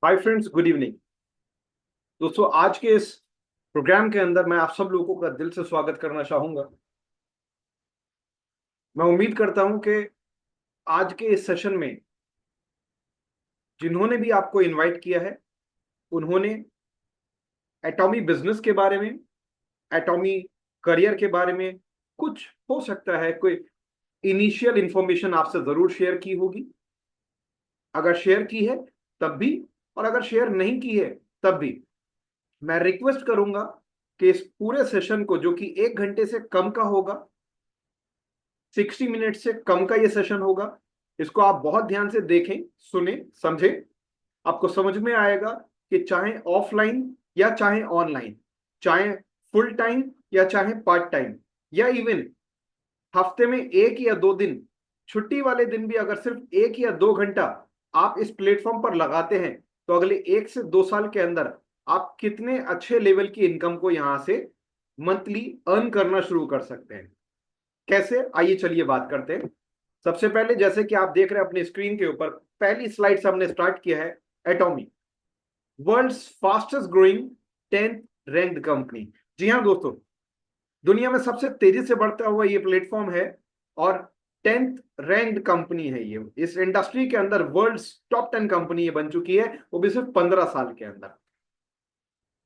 Hi friends, good evening. दोस्तों, आज के इस प्रोग्राम के अंदर मैं आप सब लोगों का दिल से स्वागत करना चाहूंगा। मैं उम्मीद करता हूं कि आज के इस सेशन में जिन्होंने भी आपको इनवाइट किया है उन्होंने एटॉमी बिजनेस के बारे में, एटॉमी करियर के बारे में कुछ हो सकता है कोई इनिशियल इंफॉर्मेशन आपसे जरूर शेयर की होगी। अगर शेयर की है तब भी, और अगर शेयर नहीं की है तब भी, मैं रिक्वेस्ट करूंगा कि इस पूरे सेशन को, जो कि 1 घंटे से कम का होगा, 60 मिनट से कम का ये सेशन होगा, इसको आप बहुत ध्यान से देखें, सुने, समझें। आपको समझ में आएगा कि चाहे ऑफलाइन या चाहे ऑनलाइन, चाहे फुल टाइम या चाहे पार्ट टाइम, या इवन हफ्ते में 1 या 2 दिन, छुट्टी वाले दिन भी अगर सिर्फ 1 या 2 घंटा आप इस प्लेटफॉर्म पर लगाते हैं तो अगले 1 से 2 साल के अंदर आप कितने अच्छे लेवल की इनकम को यहां से मंथली अर्न करना शुरू कर सकते हैं। कैसे, आइए चलिए बात करते हैं। सबसे पहले, जैसे कि आप देख रहे हैं अपनी स्क्रीन के ऊपर, पहली स्लाइड से हमने स्टार्ट किया है। Atomy, world's fastest growing 10th ranked company. जी हाँ दोस्तों, दुनिया में सबसे तेजी से बढ़ता हुआ ये प्लेटफॉर्म है और 10th रैंक्ड कंपनी है। ये इस इंडस्ट्री के अंदर वर्ल्ड्स टॉप 10 कंपनी ये बन चुकी है, वो भी सिर्फ 15 साल के अंदर।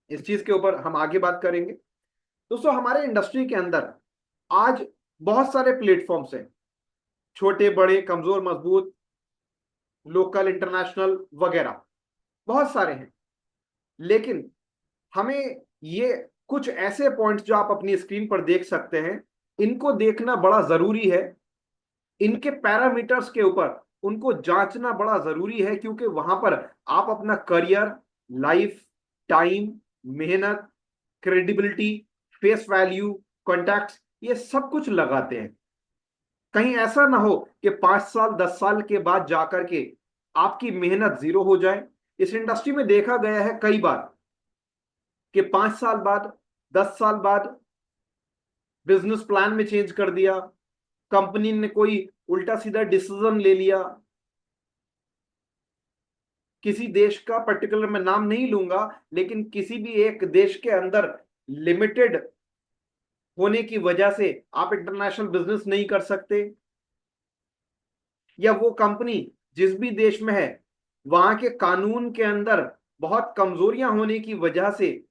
इस चीज के ऊपर हम आगे बात करेंगे। दोस्तों, हमारे इंडस्ट्री के अंदर आज बहुत सारे प्लेटफॉर्म्स हैं, छोटे बड़े, कमजोर मजबूत, लोकल, इंटरनेशनल वगैरह, बहुत सारे हैं। लेकिन हमें ये कुछ ऐसे पॉइंट्स जो आप अपनी स्क्रीन पर देख सकते हैं, इनको देखना बड़ा जरूरी है। इनके पैरामीटर्स के ऊपर उनको जांचना बड़ा जरूरी है, क्योंकि वहां पर आप अपना करियर, लाइफ, टाइम, मेहनत, क्रेडिबिलिटी, फेस वैल्यू, कॉन्टैक्ट्स, ये सब कुछ लगाते हैं। कहीं ऐसा ना हो कि 5 साल 10 साल के बाद जाकर के आपकी मेहनत जीरो हो जाए। इस इंडस्ट्री में देखा गया है कई बार कि 5 साल बाद, 10 साल बाद बिजनेस प्लान में चेंज कर दिया, कंपनी ने कोई उल्टा सीधा डिसीजन ले लिया। किसी देश का पर्टिकुलर मैं नाम नहीं लूंगा, लेकिन किसी भी एक देश के अंदर लिमिटेड होने की वजह से आप इंटरनेशनल बिजनेस नहीं कर सकते, या वो कंपनी जिस भी देश में है वहां के कानून के अंदर बहुत कमजोरियां होने की वजह से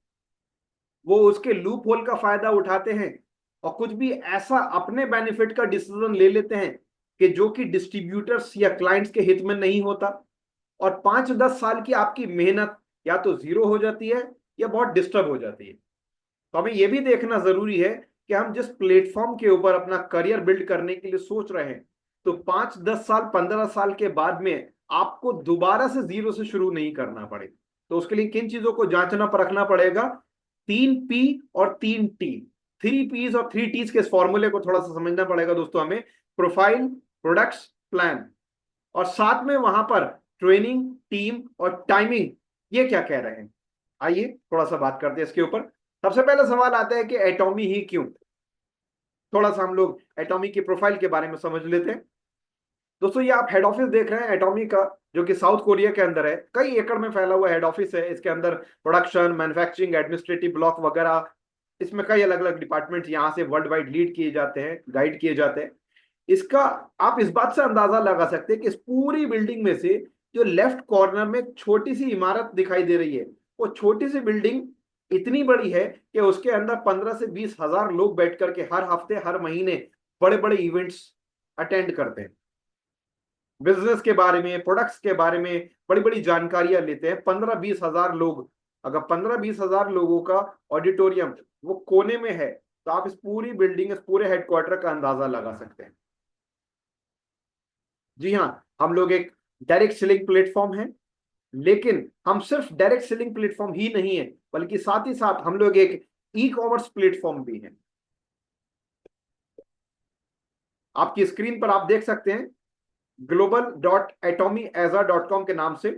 वो उसके लूप होल का फायदा उठाते हैं और कुछ भी ऐसा अपने बेनिफिट का डिसीजन ले लेते हैं कि जो कि डिस्ट्रीब्यूटर्स या क्लाइंट्स के हित में नहीं होता, और 5-10 साल की आपकी मेहनत या तो जीरो हो जाती है या बहुत डिस्टर्ब हो जाती है। तो हमें यह भी देखना जरूरी है कि हम जिस प्लेटफॉर्म के ऊपर अपना करियर बिल्ड करने के लिए सोच रहे हैं, तो 5-10 साल 15 साल के बाद में आपको दोबारा से जीरो से शुरू नहीं करना पड़े। तो उसके लिए किन चीजों को जांचना परखना पड़ेगा? 3 P और 3 T, 3 Ps और 3 Ts के इस फॉर्मूले को थोड़ा सा समझना पड़ेगा दोस्तों हमें। प्रोफाइल, प्रोडक्ट्स, प्लान, और साथ में वहां पर ट्रेनिंग, टीम और टाइमिंग, ये क्या कह रहे हैं, आइए थोड़ा सा बात करते हैं इसके ऊपर। सबसे पहला सवाल आता है कि एटॉमी ही क्यों। थोड़ा सा हम लोग एटॉमी की प्रोफाइल के बारे में समझ लेते हैं। दोस्तों, ये आप हेड ऑफिस देख रहे हैं एटॉमी का, जो कि साउथ कोरिया के अंदर है। कई एकड़ में फैला हुआ हेड ऑफिस है। इसके अंदर प्रोडक्शन, मैन्युफैक्चरिंग, एडमिनिस्ट्रेटिव ब्लॉक वगैरह, इसमें कई अलग अलग डिपार्टमेंट यहाँ से वर्ल्ड वाइड लीड किए जाते हैं, गाइड किए जाते हैं। इसका आप इस बात से अंदाजा लगा सकते हैं कि इस पूरी बिल्डिंग में से जो लेफ्ट कॉर्नर में एक छोटी सी इमारत दिखाई दे रही है, वो छोटी सी बिल्डिंग इतनी बड़ी है कि उसके अंदर 15 से 20 हजार लोग बैठ करके हर हफ्ते, हर महीने बड़े बड़े इवेंट्स अटेंड करते हैं, बिजनेस के बारे में, प्रोडक्ट्स के बारे में बड़ी बड़ी जानकारियां लेते हैं। 15-20 हजार लोग, अगर 15-20 हजार लोगों का ऑडिटोरियम वो कोने में है, तो आप इस पूरी बिल्डिंग, इस पूरे हेडक्वार्टर का अंदाजा लगा सकते हैं। जी हाँ, हम लोग एक डायरेक्ट सेलिंग प्लेटफॉर्म है, लेकिन हम सिर्फ डायरेक्ट सेलिंग प्लेटफॉर्म ही नहीं है, बल्कि साथ ही साथ हम लोग एक ई कॉमर्स प्लेटफॉर्म भी है। आपकी स्क्रीन पर आप देख सकते हैं global.atomieasa.com के नाम से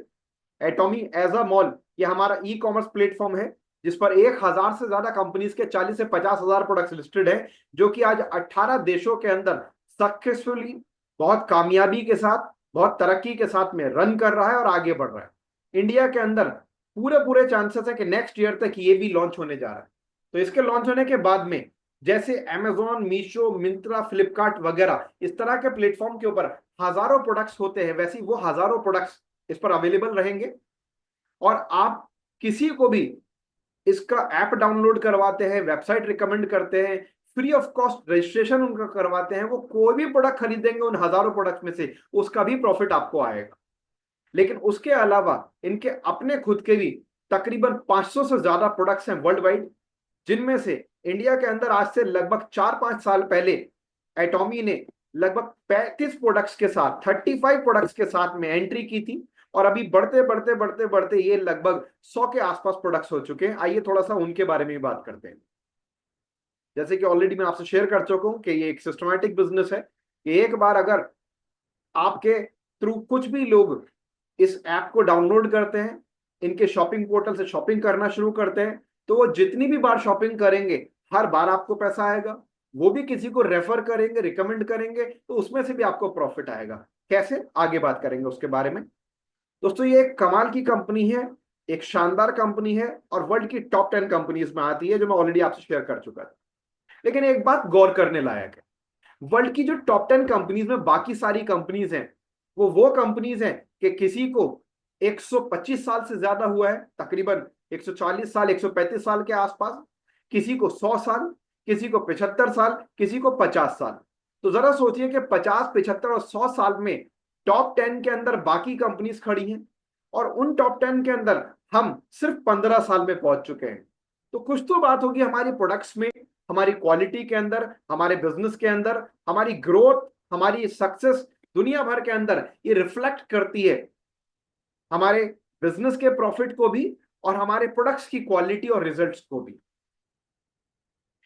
एटॉमी एजा मॉल, ये हमारा ई कॉमर्स प्लेटफॉर्म है, जिस पर 1,000 से ज्यादा कंपनीज के 40 से 50 हजार प्रोडक्ट्स लिस्टेड है, जो कि आज 18 देशों के अंदर सक्सेसफुली, बहुत कामयाबी के साथ, बहुत तरक्की के साथ में रन कर रहा है और आगे बढ़ रहा है। इंडिया के अंदर पूरे पूरे चांसेस है कि नेक्स्ट ईयर तक ये भी लॉन्च होने जा रहा है। तो इसके लॉन्च होने के बाद में जैसे अमेजोन, मीशो, मिंत्रा, फ्लिपकार्ट वगैरह इस तरह के प्लेटफॉर्म के ऊपर हजारों प्रोडक्ट्स होते हैं, वैसे ही वो हजारों प्रोडक्ट्स इस पर अवेलेबल रहेंगे। और आप किसी को भी इसका ऐप डाउनलोड करवाते हैं, वेबसाइट रिकमेंड करते हैं, फ्री ऑफ कॉस्ट रजिस्ट्रेशन उनका करवाते हैं, वो कोई भी प्रोडक्ट खरीदेंगे उन हजारों प्रोडक्ट में से, उसका भी प्रॉफिट आपको आएगा। लेकिन उसके अलावा इनके अपने खुद के भी तकरीबन 500 से ज्यादा प्रोडक्ट्स हैं वर्ल्ड वाइड, जिनमें से इंडिया के अंदर आज से लगभग 4-5 साल पहले एटॉमी ने लगभग 35 प्रोडक्ट्स के साथ, 35 प्रोडक्ट्स के साथ में एंट्री की थी। और अभी बढ़ते बढ़ते बढ़ते बढ़ते ये लगभग 100 के आसपास प्रोडक्ट्स हो चुके हैं। आइए थोड़ा सा उनके बारे में भी बात करते हैं। जैसे कि ऑलरेडी मैं आपसे शेयर कर चुका हूं कि ये एक सिस्टमैटिक बिजनेस है कि एक बार अगर आपके थ्रू कुछ भी लोग इस ऐप को डाउनलोड करते हैं, इनके शॉपिंग पोर्टल से शॉपिंग करना शुरू करते हैं, तो वो जितनी भी बार शॉपिंग करेंगे हर बार आपको पैसा आएगा। वो भी किसी को रेफर करेंगे, रिकमेंड करेंगे, तो उसमें से भी आपको प्रॉफिट आएगा। कैसे, आगे बात करेंगे उसके बारे में। दोस्तों ये एक कमाल की कंपनी है, एक शानदार कंपनी है और वर्ल्ड की टॉप 10 कंपनीज में आती है, जो मैं ऑलरेडी आपसे शेयर कर चुका था। लेकिन एक बात गौर करने लायक है, वर्ल्ड की जो टॉप 10 कंपनीज में बाकी सारी कंपनीज हैं, वो कंपनीज हैं कि किसी को 125 साल से ज्यादा हुआ है, तकरीबन 140 साल, 135 साल के आसपास, किसी को 100 साल, किसी को 75 साल, किसी को 50 साल। तो जरा सोचिए कि 50, 75 और 100 साल में टॉप 10 के अंदर बाकी कंपनीज खड़ी हैं, और उन टॉप 10 के अंदर हम सिर्फ 15 साल में पहुंच चुके हैं। तो कुछ तो बात होगी हमारी प्रोडक्ट्स में, हमारी क्वालिटी के अंदर, हमारे बिजनेस के अंदर, हमारी ग्रोथ, हमारी सक्सेस दुनिया भर के अंदर ये रिफ्लेक्ट करती है हमारे बिजनेस के प्रॉफिट को भी और हमारे प्रोडक्ट्स की क्वालिटी और रिजल्ट्स को भी।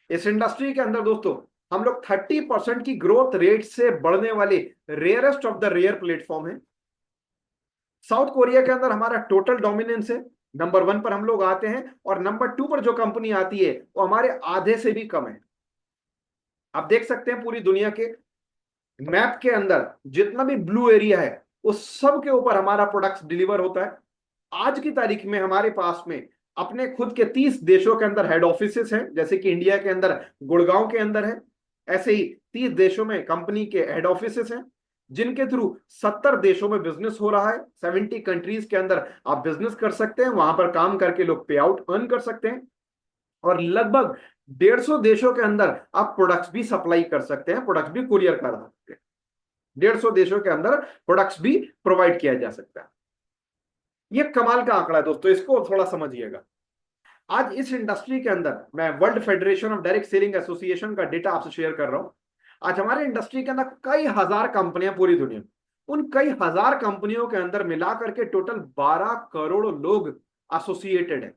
इस इंडस्ट्री के अंदर दोस्तों हम लोग 30% की ग्रोथ रेट से बढ़ने वाले rarest of the rare platform है। साउथ कोरिया के अंदर हमारा टोटल डोमिनेंस है, नंबर 1 पर हम लोग आते हैं, और नंबर 2 पर जो कंपनी आती है वो हमारे आधे से भी कम है। आप देख सकते हैं पूरी दुनिया के मैप के अंदर जितना भी ब्लू एरिया है उस सब के ऊपर हमारा प्रोडक्ट्स डिलीवर होता है। आज की तारीख में हमारे पास में अपने खुद के 30 देशों के अंदर हेड ऑफिसेस हैं, जैसे कि इंडिया के अंदर गुड़गांव के अंदर है, ऐसे ही 30 देशों में कंपनी के हेड ऑफिसेस हैं, जिनके थ्रू 70 देशों में बिजनेस हो रहा है। 70 कंट्रीज के अंदर आप बिजनेस कर सकते हैं, वहां पर काम करके लोग पे आउट अर्न कर सकते हैं, और लगभग 150 देशों के अंदर आप प्रोडक्ट्स भी सप्लाई कर सकते हैं, प्रोडक्ट्स भी कुरियर कर सकते हैं। 150 देशों के अंदर प्रोडक्ट्स भी प्रोवाइड किया जा सकता है। ये कमाल का आंकड़ा है दोस्तों, इसको थोड़ा समझिएगा। आज इस इंडस्ट्री के अंदर मैं world federation of direct selling association का डेटा आपसे शेयर कर रहा हूं। आज हमारे इंडस्ट्री के अंदर कई हजार कंपनियां पूरी दुनिया में, उन कई हजार कंपनियों के अंदर मिलाकर के टोटल 12 करोड़ लोग एसोसिएटेड हैं,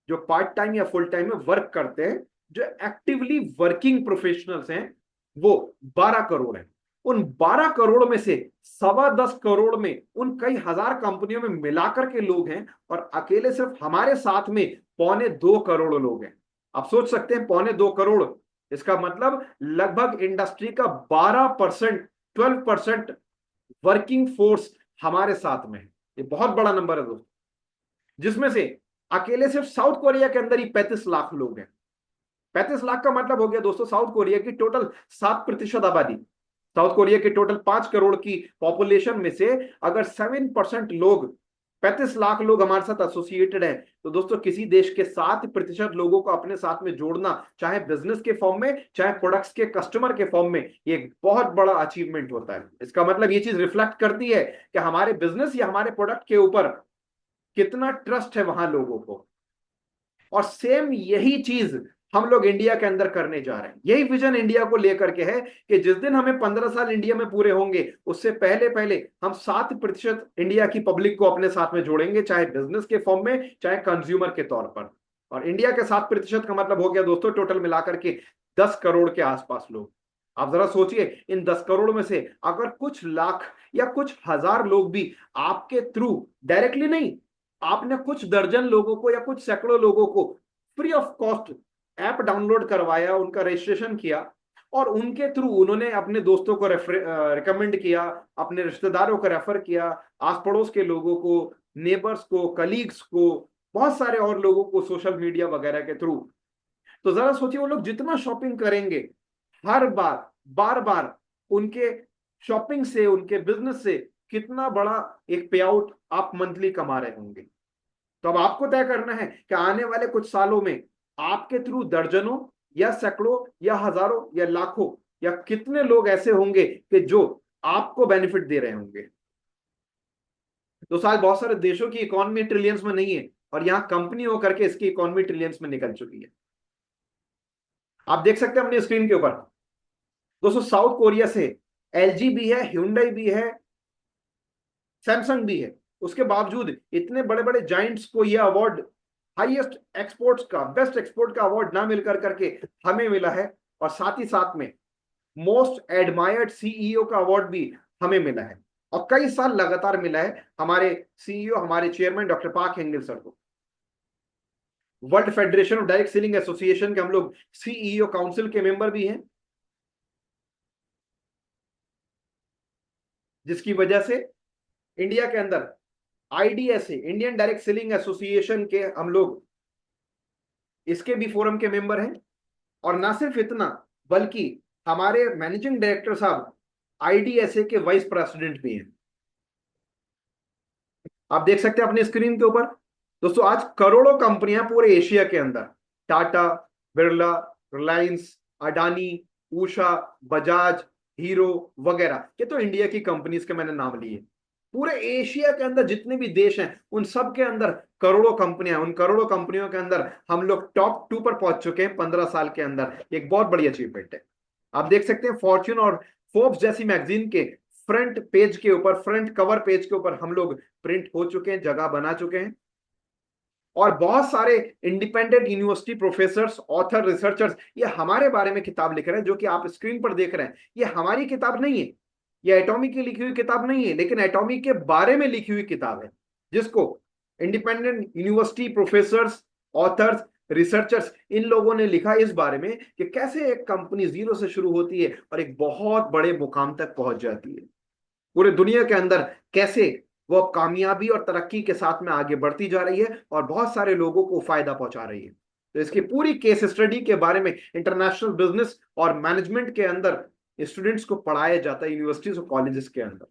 जो पार्ट टाइम या फुल टाइम में वर्क करते हैं। जो एक्टिवली वर्किंग प्रोफेशनल्स हैं वो 12 करोड़ हैं। उन 12 करोड़ में से 10.25 करोड़ में उन कई हजार कंपनियों में मिलाकर के लोग हैं, और अकेले सिर्फ हमारे साथ में 1.25 करोड़ लोग हैं। आप सोच सकते हैं 1.25 करोड़, इसका मतलब लगभग इंडस्ट्री का 12%, 12% वर्किंग फोर्स हमारे साथ में है। ये बहुत बड़ा नंबर है दोस्तों, जिसमें से अकेले सिर्फ साउथ कोरिया के अंदर ही 35 लाख लोग हैं। 35 लाख का मतलब हो गया दोस्तों साउथ कोरिया की टोटल 7% आबादी। साउथ कोरिया के टोटल 5 करोड़ की पॉपुलेशन में से अगर 7% लोग, 35 लाख लोग हमारे साथ एसोसिएटेड हैं, तो दोस्तों किसी देश के 7% लोगों को अपने साथ में जोड़ना, चाहे बिजनेस के फॉर्म में चाहे प्रोडक्ट्स के कस्टमर के फॉर्म में, ये एक बहुत बड़ा अचीवमेंट होता है। इसका मतलब ये चीज रिफ्लेक्ट करती है कि हमारे बिजनेस या हमारे प्रोडक्ट के ऊपर कितना ट्रस्ट है वहां लोगों को। और सेम यही चीज हम लोग इंडिया के अंदर करने जा रहे हैं। यही विजन इंडिया को लेकर के है कि जिस दिन हमें 15 साल इंडिया में पूरे होंगे, उससे पहले पहले हम 7% इंडिया की पब्लिक को अपने साथ में जोड़ेंगे, चाहे बिजनेस के फॉर्म में चाहे कंज्यूमर के तौर पर। और इंडिया के 7% का मतलब हो गया दोस्तों टोटल मिलाकर के 10 करोड़ के आसपास लोग। आप जरा सोचिए, इन 10 करोड़ में से अगर कुछ लाख या कुछ हजार लोग भी आपके थ्रू, डायरेक्टली नहीं, आपने कुछ दर्जन लोगों को या कुछ सैकड़ों लोगों को free of cost app download करवाया, उनका रजिस्ट्रेशन किया, और उनके थ्रू उन्होंने अपने दोस्तों को रिकमेंड किया, अपने रिश्तेदारों को रेफर किया, आस पड़ोस के लोगों को, नेबर्स को, कलीग्स को, बहुत सारे और लोगों को सोशल मीडिया वगैरह के थ्रू। तो जरा सोचिए वो लोग जितना शॉपिंग करेंगे, हर बार बार बार उनके शॉपिंग से, उनके बिजनेस से कितना बड़ा एक पे आउट आप मंथली कमा रहे होंगे। तो अब आपको तय करना है कि आने वाले कुछ सालों में आपके थ्रू दर्जनों या सैकड़ों या हजारों या लाखों या कितने लोग ऐसे होंगे कि जो आपको बेनिफिट दे रहे होंगे। तो साल बहुत सारे देशों की इकोनॉमी ट्रिलियंस में नहीं है, और यहां कंपनी होकर के इसकी इकोनॉमी ट्रिलियंस में निकल चुकी है। आप देख सकते हैं अपनी स्क्रीन के ऊपर दोस्तों, साउथ कोरिया से एलजी भी है, ह्यूंडई भी है, सैमसंग भी है। उसके बावजूद इतने बड़े बड़े जाइंट्स को यह अवार्ड, हाईएस्ट एक्सपोर्ट्स का, बेस्ट एक्सपोर्ट का अवार्ड ना मिलकर करके हमें मिला है। और साथ ही साथ में मोस्ट एडमायर्ड सीईओ का अवार्ड भी हमें मिला है, और कई साल लगातार मिला है हमारे सीईओ, हमारे चेयरमैन डॉक्टर पाक हेंगल सर को। World federation of direct selling association के हम लोग सीईओ काउंसिल के मेंबर भी हैं, जिसकी वजह से इंडिया के अंदर IDSA, Indian direct selling association के हम लोग इसके भी फोरम के मेंबर हैं। और ना सिर्फ इतना, बल्कि हमारे मैनेजिंग डायरेक्टर साहब आईडीएसए के वाइस प्रेसिडेंट भी हैं। आप देख सकते हैं अपनी स्क्रीन के ऊपर दोस्तों, आज करोड़ों कंपनियां पूरे एशिया के अंदर, टाटा, बिरला, रिलायंस, अडानी, उषा, बजाज, हीरो वगैरह, ये तो इंडिया की कंपनीज के मैंने नाम लिए। पूरे एशिया के अंदर जितने भी देश हैं उन सब के अंदर करोड़ों कंपनियां, उन करोड़ों कंपनियों के अंदर हम लोग टॉप 2 पर पहुंच चुके हैं 15 साल के अंदर। एक बहुत बड़ी अचीवमेंट है। आप देख सकते हैं फॉर्च्यून और फोर्ब्स जैसी मैगजीन के फ्रंट पेज के ऊपर, फ्रंट कवर पेज के ऊपर हम लोग प्रिंट हो चुके हैं, जगह बना चुके हैं। और बहुत सारे independent university professors, author, researchers ये हमारे बारे में किताब लिख रहे हैं, जो कि आप स्क्रीन पर देख रहे हैं। ये हमारी किताब नहीं है, ये एटॉमिक की लिखी हुई किताब नहीं है, लेकिन एटॉमिक के बारे में लिखी हुई किताब है, जिसको independent university professors, authors, researchers इन लोगों ने लिखा इस बारे में कि कैसे एक कंपनी जीरो से शुरू होती है और एक बहुत बड़े मुकाम तक पहुंच जाती है। पूरे दुनिया के अंदर कैसे वो अब कामयाबी और तरक्की के साथ में आगे बढ़ती जा रही है और बहुत सारे लोगों को फायदा पहुंचा रही है। तो इसकी पूरी केस स्टडी के बारे में इंटरनेशनल बिजनेस और मैनेजमेंट के अंदर स्टूडेंट्स को पढ़ाया जाता है यूनिवर्सिटीज और कॉलेजेस के अंदर।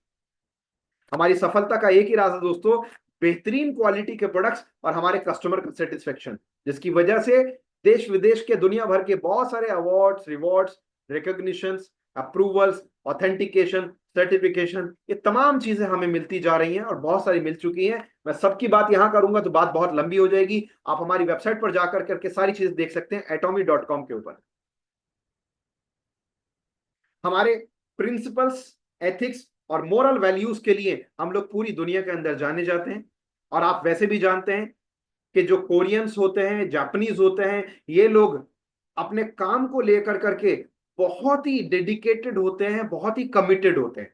हमारी सफलता का एक ही राज है दोस्तों, बेहतरीन क्वालिटी के प्रोडक्ट्स और हमारे कस्टमर का सेटिस्फेक्शन, जिसकी वजह से देश विदेश के दुनिया भर के बहुत सारे awards, rewards, recognitions, approvals, authentication, certification, ये तमाम चीजें हमें मिलती जा रही हैं और बहुत सारी मिल चुकी हैं। मैं सबकी बात यहां करूंगा तो बात बहुत लंबी हो जाएगी। आप हमारी वेबसाइट पर जाकर करके सारी चीजें देख सकते हैं atomy.com के ऊपर। हमारे प्रिंसिपल्स, एथिक्स और मोरल वैल्यूज के लिए हम लोग पूरी दुनिया के अंदर जाने जाते हैं। और आप वैसे भी जानते हैं कि जो कोरियंस होते हैं, जापानीज होते हैं, ये लोग अपने काम को लेकर करके बहुत ही डेडिकेटेड होते हैं, बहुत ही कमिटेड होते हैं।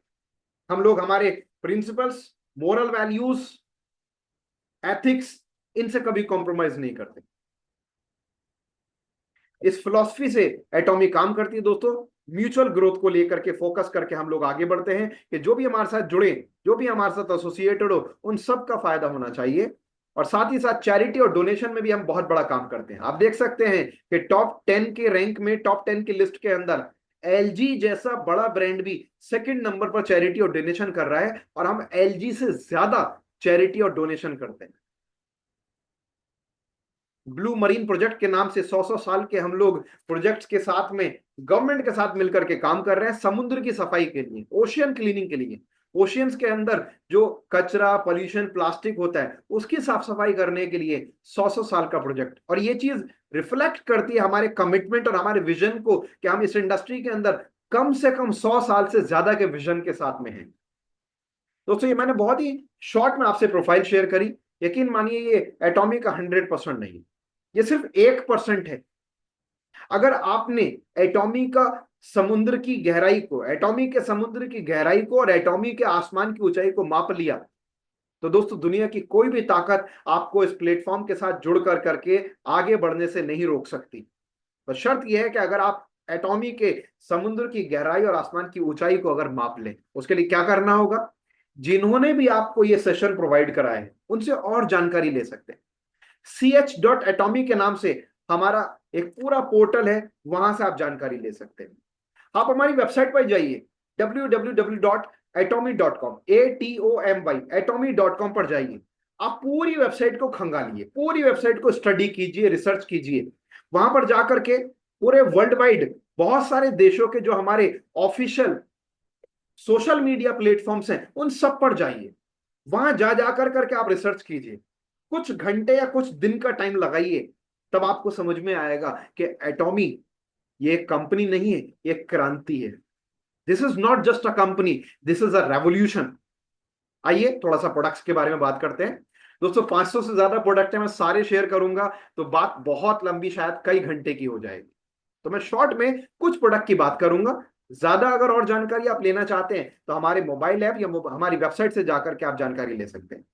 हम लोग हमारे प्रिंसिपल्स, मोरल वैल्यूज, एथिक्स, इनसे कभी कॉम्प्रोमाइज नहीं करते। इस फिलॉसफी से एटॉमी काम करती है दोस्तों। म्यूचुअल ग्रोथ को लेकर के फोकस करके हम लोग आगे बढ़ते हैं कि जो भी हमारे साथ जुड़े, जो भी हमारे साथ एसोसिएटेड हो, उन सब का फायदा होना चाहिए। और साथ ही साथ चैरिटी और डोनेशन में भी हम बहुत बड़ा काम करते हैं। आप देख सकते हैं कि टॉप 10 के रैंक में, टॉप 10 की लिस्ट के अंदर एलजी जैसा बड़ा ब्रांड भी सेकंड नंबर पर चैरिटी और डोनेशन कर रहा है, और हम एलजी से ज्यादा चैरिटी और डोनेशन करते हैं। ब्लू मरीन प्रोजेक्ट के नाम से 100 साल के हम लोग प्रोजेक्ट्स के साथ में गवर्नमेंट के साथ मिलकर के काम कर रहे हैं, समुद्र की सफाई के लिए, ओशियन क्लीनिंग के लिए। ओशियंस के अंदर जो कचरा, पॉल्यूशन, प्लास्टिक होता है, उसकी साफ सफाई करने के लिए 100 साल का प्रोजेक्ट। और ये चीज रिफ्लेक्ट करती है हमारे कमिटमेंट और हमारे विजन को कि हम इस इंडस्ट्री के अंदर कम से कम 100 साल से ज्यादा के विजन के साथ में हैं। दोस्तों ये मैंने बहुत ही शॉर्ट में आपसे प्रोफाइल शेयर करी। यकीन मानिए ये एटॉमी का 100% नहीं है, ये सिर्फ 1% है। अगर आपने एटॉमी का समुद्र की गहराई को, एटॉमी के समुद्र की गहराई को और एटॉमी के आसमान की ऊंचाई को माप लिया, तो दोस्तों दुनिया की कोई भी ताकत आपको इस प्लेटफॉर्म के साथ जुड़ कर करके आगे बढ़ने से नहीं रोक सकती। बस शर्त यह है कि अगर आप एटॉमी के समुद्र की गहराई और आसमान की ऊंचाई को अगर माप लें, उसके लिए क्या करना होगा? जिन्होंने भी आपको ये सेशन प्रोवाइड कराए हैं उनसे और जानकारी ले सकते हैं। ch.atomy के नाम से हमारा एक पूरा पोर्टल है, वहां से आप जानकारी ले सकते हैं। आप हमारी वेबसाइट पर जाइए www.atomy.com, ATOMY atomy.com पर जाइए। आप पूरी वेबसाइट को खंगालिए, पूरी वेबसाइट को स्टडी कीजिए, रिसर्च कीजिए। वहां पर जाकर के पूरे वर्ल्ड वाइड बहुत सारे देशों के जो हमारे ऑफिशियल सोशल मीडिया प्लेटफॉर्म्स हैं उन सब पर जाइए। वहां जा जाकर करके आप रिसर्च कीजिए, कुछ घंटे या कुछ दिन का टाइम लगाइए, तब आपको समझ में आएगा कि एटॉमी ये एक कंपनी नहीं है, ये एक क्रांति है। This is not just a company, this is a revolution. आइए थोड़ा सा प्रोडक्ट्स के बारे में बात करते हैं। दोस्तों 500 से ज्यादा प्रोडक्ट है, मैं सारे शेयर करूंगा तो बात बहुत लंबी, शायद कई घंटे की हो जाएगी। तो मैं शॉर्ट में कुछ प्रोडक्ट की बात करूंगा। ज्यादा अगर और जानकारी आप लेना चाहते हैं तो हमारे मोबाइल ऐप या हमारी वेबसाइट से जाकर के आप जानकारी ले सकते हैं।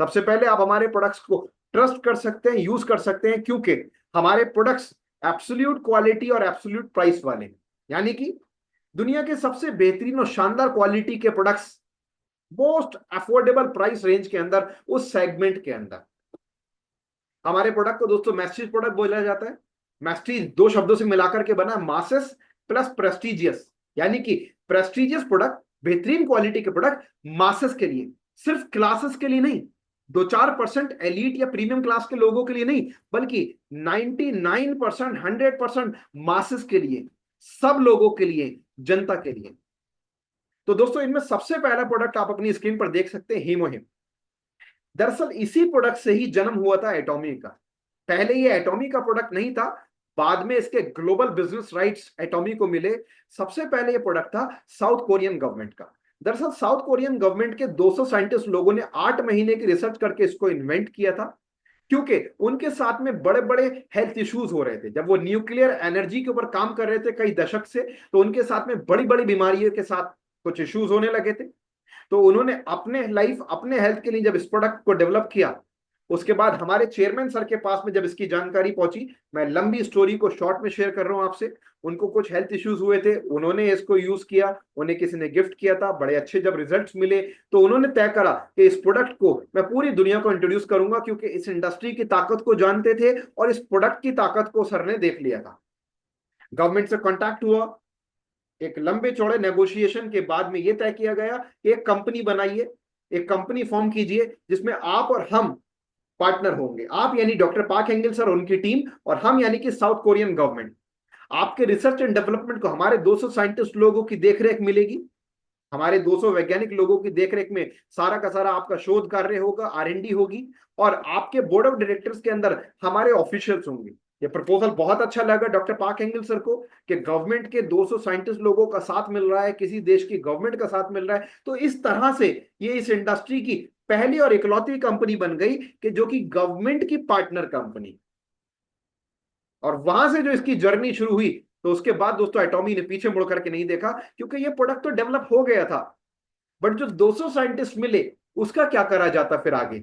सबसे पहले आप हमारे प्रोडक्ट्स को ट्रस्ट कर सकते हैं, यूज कर सकते हैं, क्योंकि हमारे प्रोडक्ट्स एब्सोल्यूट क्वालिटी और एब्सोल्यूट प्राइस वाले हैं। यानी कि दुनिया के सबसे बेहतरीन और शानदार क्वालिटी के products most affordable price range के अंदर, उस सेगमेंट के अंदर। हमारे प्रोडक्ट को दोस्तों मैस्टीज प्रोडक्ट बोला जाता है। मैस्टीज दो शब्दों से मिलाकर के बना, मासेस प्लस प्रेस्टिजियस। यानी कि प्रेस्टिजियस प्रोडक्ट, बेहतरीन क्वालिटी के प्रोडक्ट मासेस के लिए, सिर्फ क्लासेस के लिए नहीं, 2-4% एलीट या प्रीमियम क्लास के लोगों के लिए नहीं, बल्कि 99%, 100% मासेस के लिए, सब लोगों के लिए, जनता के लिए। तो दोस्तों इनमें सबसे पहला प्रोडक्ट आप अपनी स्क्रीन पर देख सकते हैं, हीमोहिम। दरअसल इसी प्रोडक्ट से ही जन्म हुआ था एटॉमी का। पहले ये एटॉमी का प्रोडक्ट नहीं था, बाद में इसके ग्लोबल बिजनेस राइट्स एटॉमी को मिले। सबसे पहले ये प्रोडक्ट था साउथ कोरियन गवर्नमेंट का। दरअसल साउथ कोरियन गवर्नमेंट के 200 साइंटिस्ट लोगों ने 8 महीने की रिसर्च करके इसको इन्वेंट किया था, क्योंकि उनके साथ में बड़े बड़े हेल्थ इश्यूज हो रहे थे। जब वो न्यूक्लियर एनर्जी के ऊपर काम कर रहे थे कई दशक से, तो उनके साथ में बड़ी बड़ी बीमारियों के साथ कुछ इश्यूज होने लगे थे। तो उन्होंने अपने लाइफ, अपने हेल्थ के लिए जब इस प्रोडक्ट को डेवलप किया, उसके बाद हमारे चेयरमैन सर के पास में जब इसकी जानकारी पहुंची, मैं लंबी स्टोरी को शॉर्ट में शेयर कर रहा हूं आपसे। उनको कुछ हेल्थ इश्यूज हुए थे, उन्होंने इसको यूज किया, उन्हें किसी ने गिफ्ट किया था, बड़े अच्छे जब रिजल्ट्स मिले, तो उन्होंने तय करा कि इस प्रोडक्ट को मैं पूरी दुनिया को इंट्रोड्यूस करूंगा, क्योंकि इस इंडस्ट्री की ताकत को जानते थे और इस प्रोडक्ट की ताकत को सर ने देख लिया था। गवर्नमेंट से कॉन्टैक्ट हुआ, एक लंबे चौड़े नेगोशिएशन के बाद में यह तय किया गया कि एक कंपनी बनाइए, एक कंपनी फॉर्म कीजिए जिसमें आप और हम पार्टनर होंगे। आप यानी डॉक्टर पार्क हेंगल सर, उनकी टीम, और हम यानी कि साउथ कोरियन गवर्नमेंट। आपके रिसर्च एंड डेवलपमेंट को हमारे 200 साइंटिस्ट लोगों की देखरेख मिलेगी, हमारे 200 वैज्ञानिक लोगों की देखरेख में सारा का सारा आपका शोध कार्य होगा, R&D होगी, और आपके बोर्ड ऑफ डायरेक्टर्स के अंदर हमारे ऑफिशियल्स होंगे। ये प्रपोजल बहुत अच्छा लगा डॉक्टर पार्क एंगल सर को कि गवर्नमेंट के 200 साइंटिस्ट लोगों का साथ मिल रहा है, किसी देश की गवर्नमेंट का साथ मिल रहा है। तो इस तरह से ये इस इंडस्ट्री की पहली और इकलौती कंपनी बन गई कि जो कि गवर्नमेंट की पार्टनर कंपनी। और वहां से जो इसकी जर्नी शुरू हुई, तो उसके बाद दोस्तों एटॉमी ने पीछे मुड़ करके नहीं देखा, क्योंकि ये प्रोडक्ट तो डेवलप हो गया था, बट जो 200 साइंटिस्ट मिले उसका क्या करा जाता फिर आगे।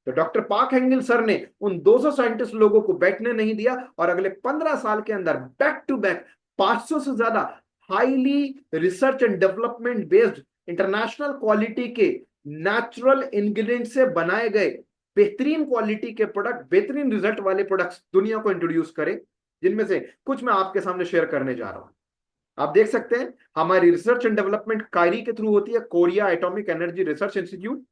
तो डॉक्टर पार्क हेंगल सर ने उन 200 साइंटिस्ट लोगों को बैठने नहीं दिया, और अगले 15 साल के अंदर बैक टू बैक 500 से ज्यादा highly research and development based international quality के नेचुरल इंग्रेडिएंट से बनाए गए बेहतरीन क्वालिटी के प्रोडक्ट, बेहतरीन रिजल्ट वाले प्रोडक्ट्स दुनिया को इंट्रोड्यूस करें, जिनमें से कुछ मैं आपके सामने शेयर करने जा रहा हूं। आप देख सकते हैं हमारी रिसर्च एंड डेवलपमेंट कायरी के थ्रू होती है, Korea atomic energy research institute.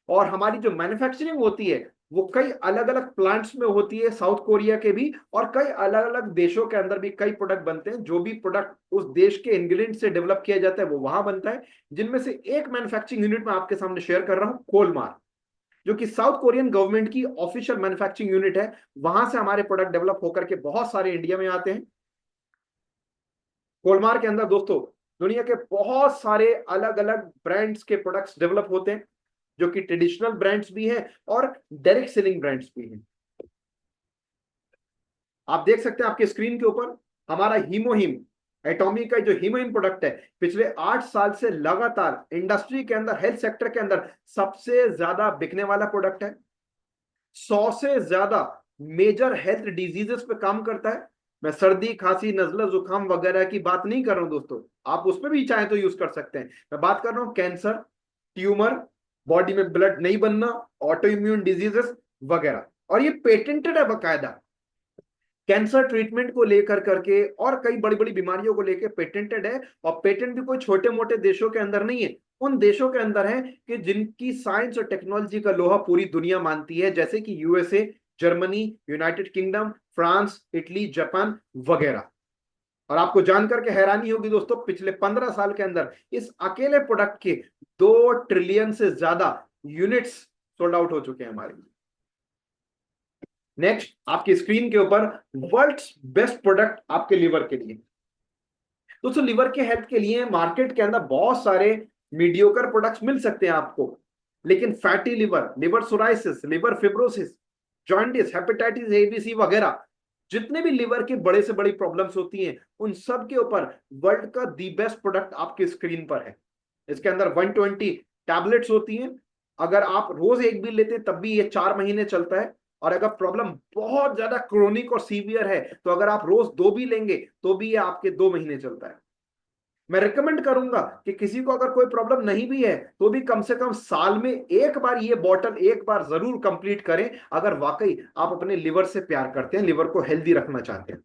और हमारी जो मैन्युफैक्चरिंग होती है वो कई अलग अलग प्लांट्स में होती है, साउथ कोरिया के भी, और कई अलग अलग देशों के अंदर भी कई प्रोडक्ट बनते हैं। जो भी प्रोडक्ट उस देश के इंग्रेडिएंट से डेवलप किया जाता है वो वहां बनता है, जिनमें से एक मैन्युफैक्चरिंग यूनिट मैं आपके सामने शेयर कर रहा हूं, कोलमार, जो कि साउथ कोरियन गवर्नमेंट की ऑफिशियल मैन्युफैक्चरिंग यूनिट है। वहां से हमारे प्रोडक्ट डेवलप होकर के बहुत सारे इंडिया में आते हैं। कोलमार के अंदर दोस्तों दुनिया के बहुत सारे अलग अलग ब्रांड्स के प्रोडक्ट्स डेवलप होते हैं, जो कि ट्रेडिशनल ब्रांड्स भी हैं और डायरेक्ट सेलिंग ब्रांड्स भी हैं। आप देख सकते हैं आपके स्क्रीन के ऊपर हमारा हीमोहिम, एटॉमी का जो हीमोहिम प्रोडक्ट है, पिछले 8 साल से लगातार इंडस्ट्री के अंदर, हेल्थ सेक्टर के अंदर सबसे ज्यादा बिकने वाला प्रोडक्ट है। 100 से ज्यादा मेजर हेल्थ डिजीजेस पे काम करता है। मैं सर्दी, खांसी, नजला, जुकाम वगैरह की बात नहीं कर रहा हूं दोस्तों, आप उसमें भी चाहे तो यूज कर सकते हैं। मैं बात कर रहा हूं कैंसर, ट्यूमर, बॉडी में ब्लड नहीं बनना, ऑटो इम्यून डिजीजेस वगैरह। और ये पेटेंटेड है बकायदा, कैंसर ट्रीटमेंट को लेकर करके और कई बड़ी बड़ी बीमारियों को लेकर पेटेंटेड है। और पेटेंट भी कोई छोटे मोटे देशों के अंदर नहीं है, उन देशों के अंदर है कि जिनकी साइंस और टेक्नोलॉजी का लोहा पूरी दुनिया मानती है, जैसे कि USA, Germany, United kingdom, France, Italy, Japan वगैरह। और आपको जानकर के हैरानी होगी दोस्तों, पिछले 15 साल के अंदर इस अकेले प्रोडक्ट के 2 ट्रिलियन से ज्यादा यूनिट्स सोल्ड आउट हो चुके हैं हमारे। नेक्स्ट आपकी स्क्रीन के ऊपर वर्ल्ड्स बेस्ट प्रोडक्ट आपके लिवर के लिए। दोस्तों लिवर के हेल्थ के लिए मार्केट के अंदर बहुत सारे मीडियोकर प्रोडक्ट्स मिल सकते हैं आपको, लेकिन fatty liver, liver psoriasis, liver fibrosis, jaundice, hepatitis A B C वगैरह, जितने भी लिवर की बड़े से बड़ी प्रॉब्लम्स होती हैं, उन सब के ऊपर वर्ल्ड का दी बेस्ट प्रोडक्ट आपकी स्क्रीन पर है। इसके अंदर 120 टैबलेट्स होती हैं। अगर आप रोज एक भी लेते हैं तब भी ये 4 महीने चलता है। और अगर प्रॉब्लम बहुत ज्यादा क्रोनिक और सीवियर है तो अगर आप रोज 2 भी लेंगे तो भी ये आपके 2 महीने चलता है। मैं रिकमेंड करूंगा कि किसी को अगर कोई प्रॉब्लम नहीं भी है तो भी कम से कम साल में एक बार ये बॉटल एक बार जरूर कंप्लीट करें, अगर वाकई आप अपने लिवर से प्यार करते हैं, लिवर को हेल्दी रखना चाहते हैं।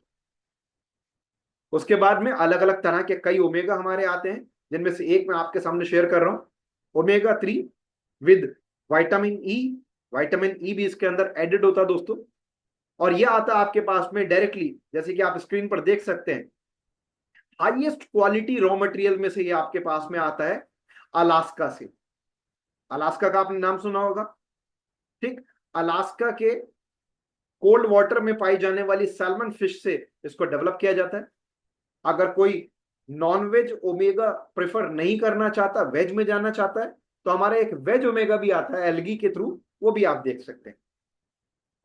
उसके बाद में अलग अलग तरह के कई ओमेगा हमारे आते हैं, जिनमें से एक मैं आपके सामने शेयर कर रहा हूं, omega 3 with vitamin E. Vitamin E भी इसके अंदर एडेड होता है दोस्तों। और यह आता है आपके पास में डायरेक्टली, जैसे कि आप स्क्रीन पर देख सकते हैं, हाईएस्ट क्वालिटी रॉ मटेरियल में से ये आपके पास में आता है अलास्का से। अलास्का का आपने नाम सुना होगा, ठीक। अलास्का के कोल्ड वाटर में पाई जाने वाली सैल्मन फिश से इसको डेवलप किया जाता है। अगर कोई नॉन-वेज ओमेगा प्रेफर नहीं करना चाहता, वेज में जाना चाहता है, तो हमारा एक वेज ओमेगा भी आता है एल्गी के थ्रू, वो भी आप देख सकते हैं।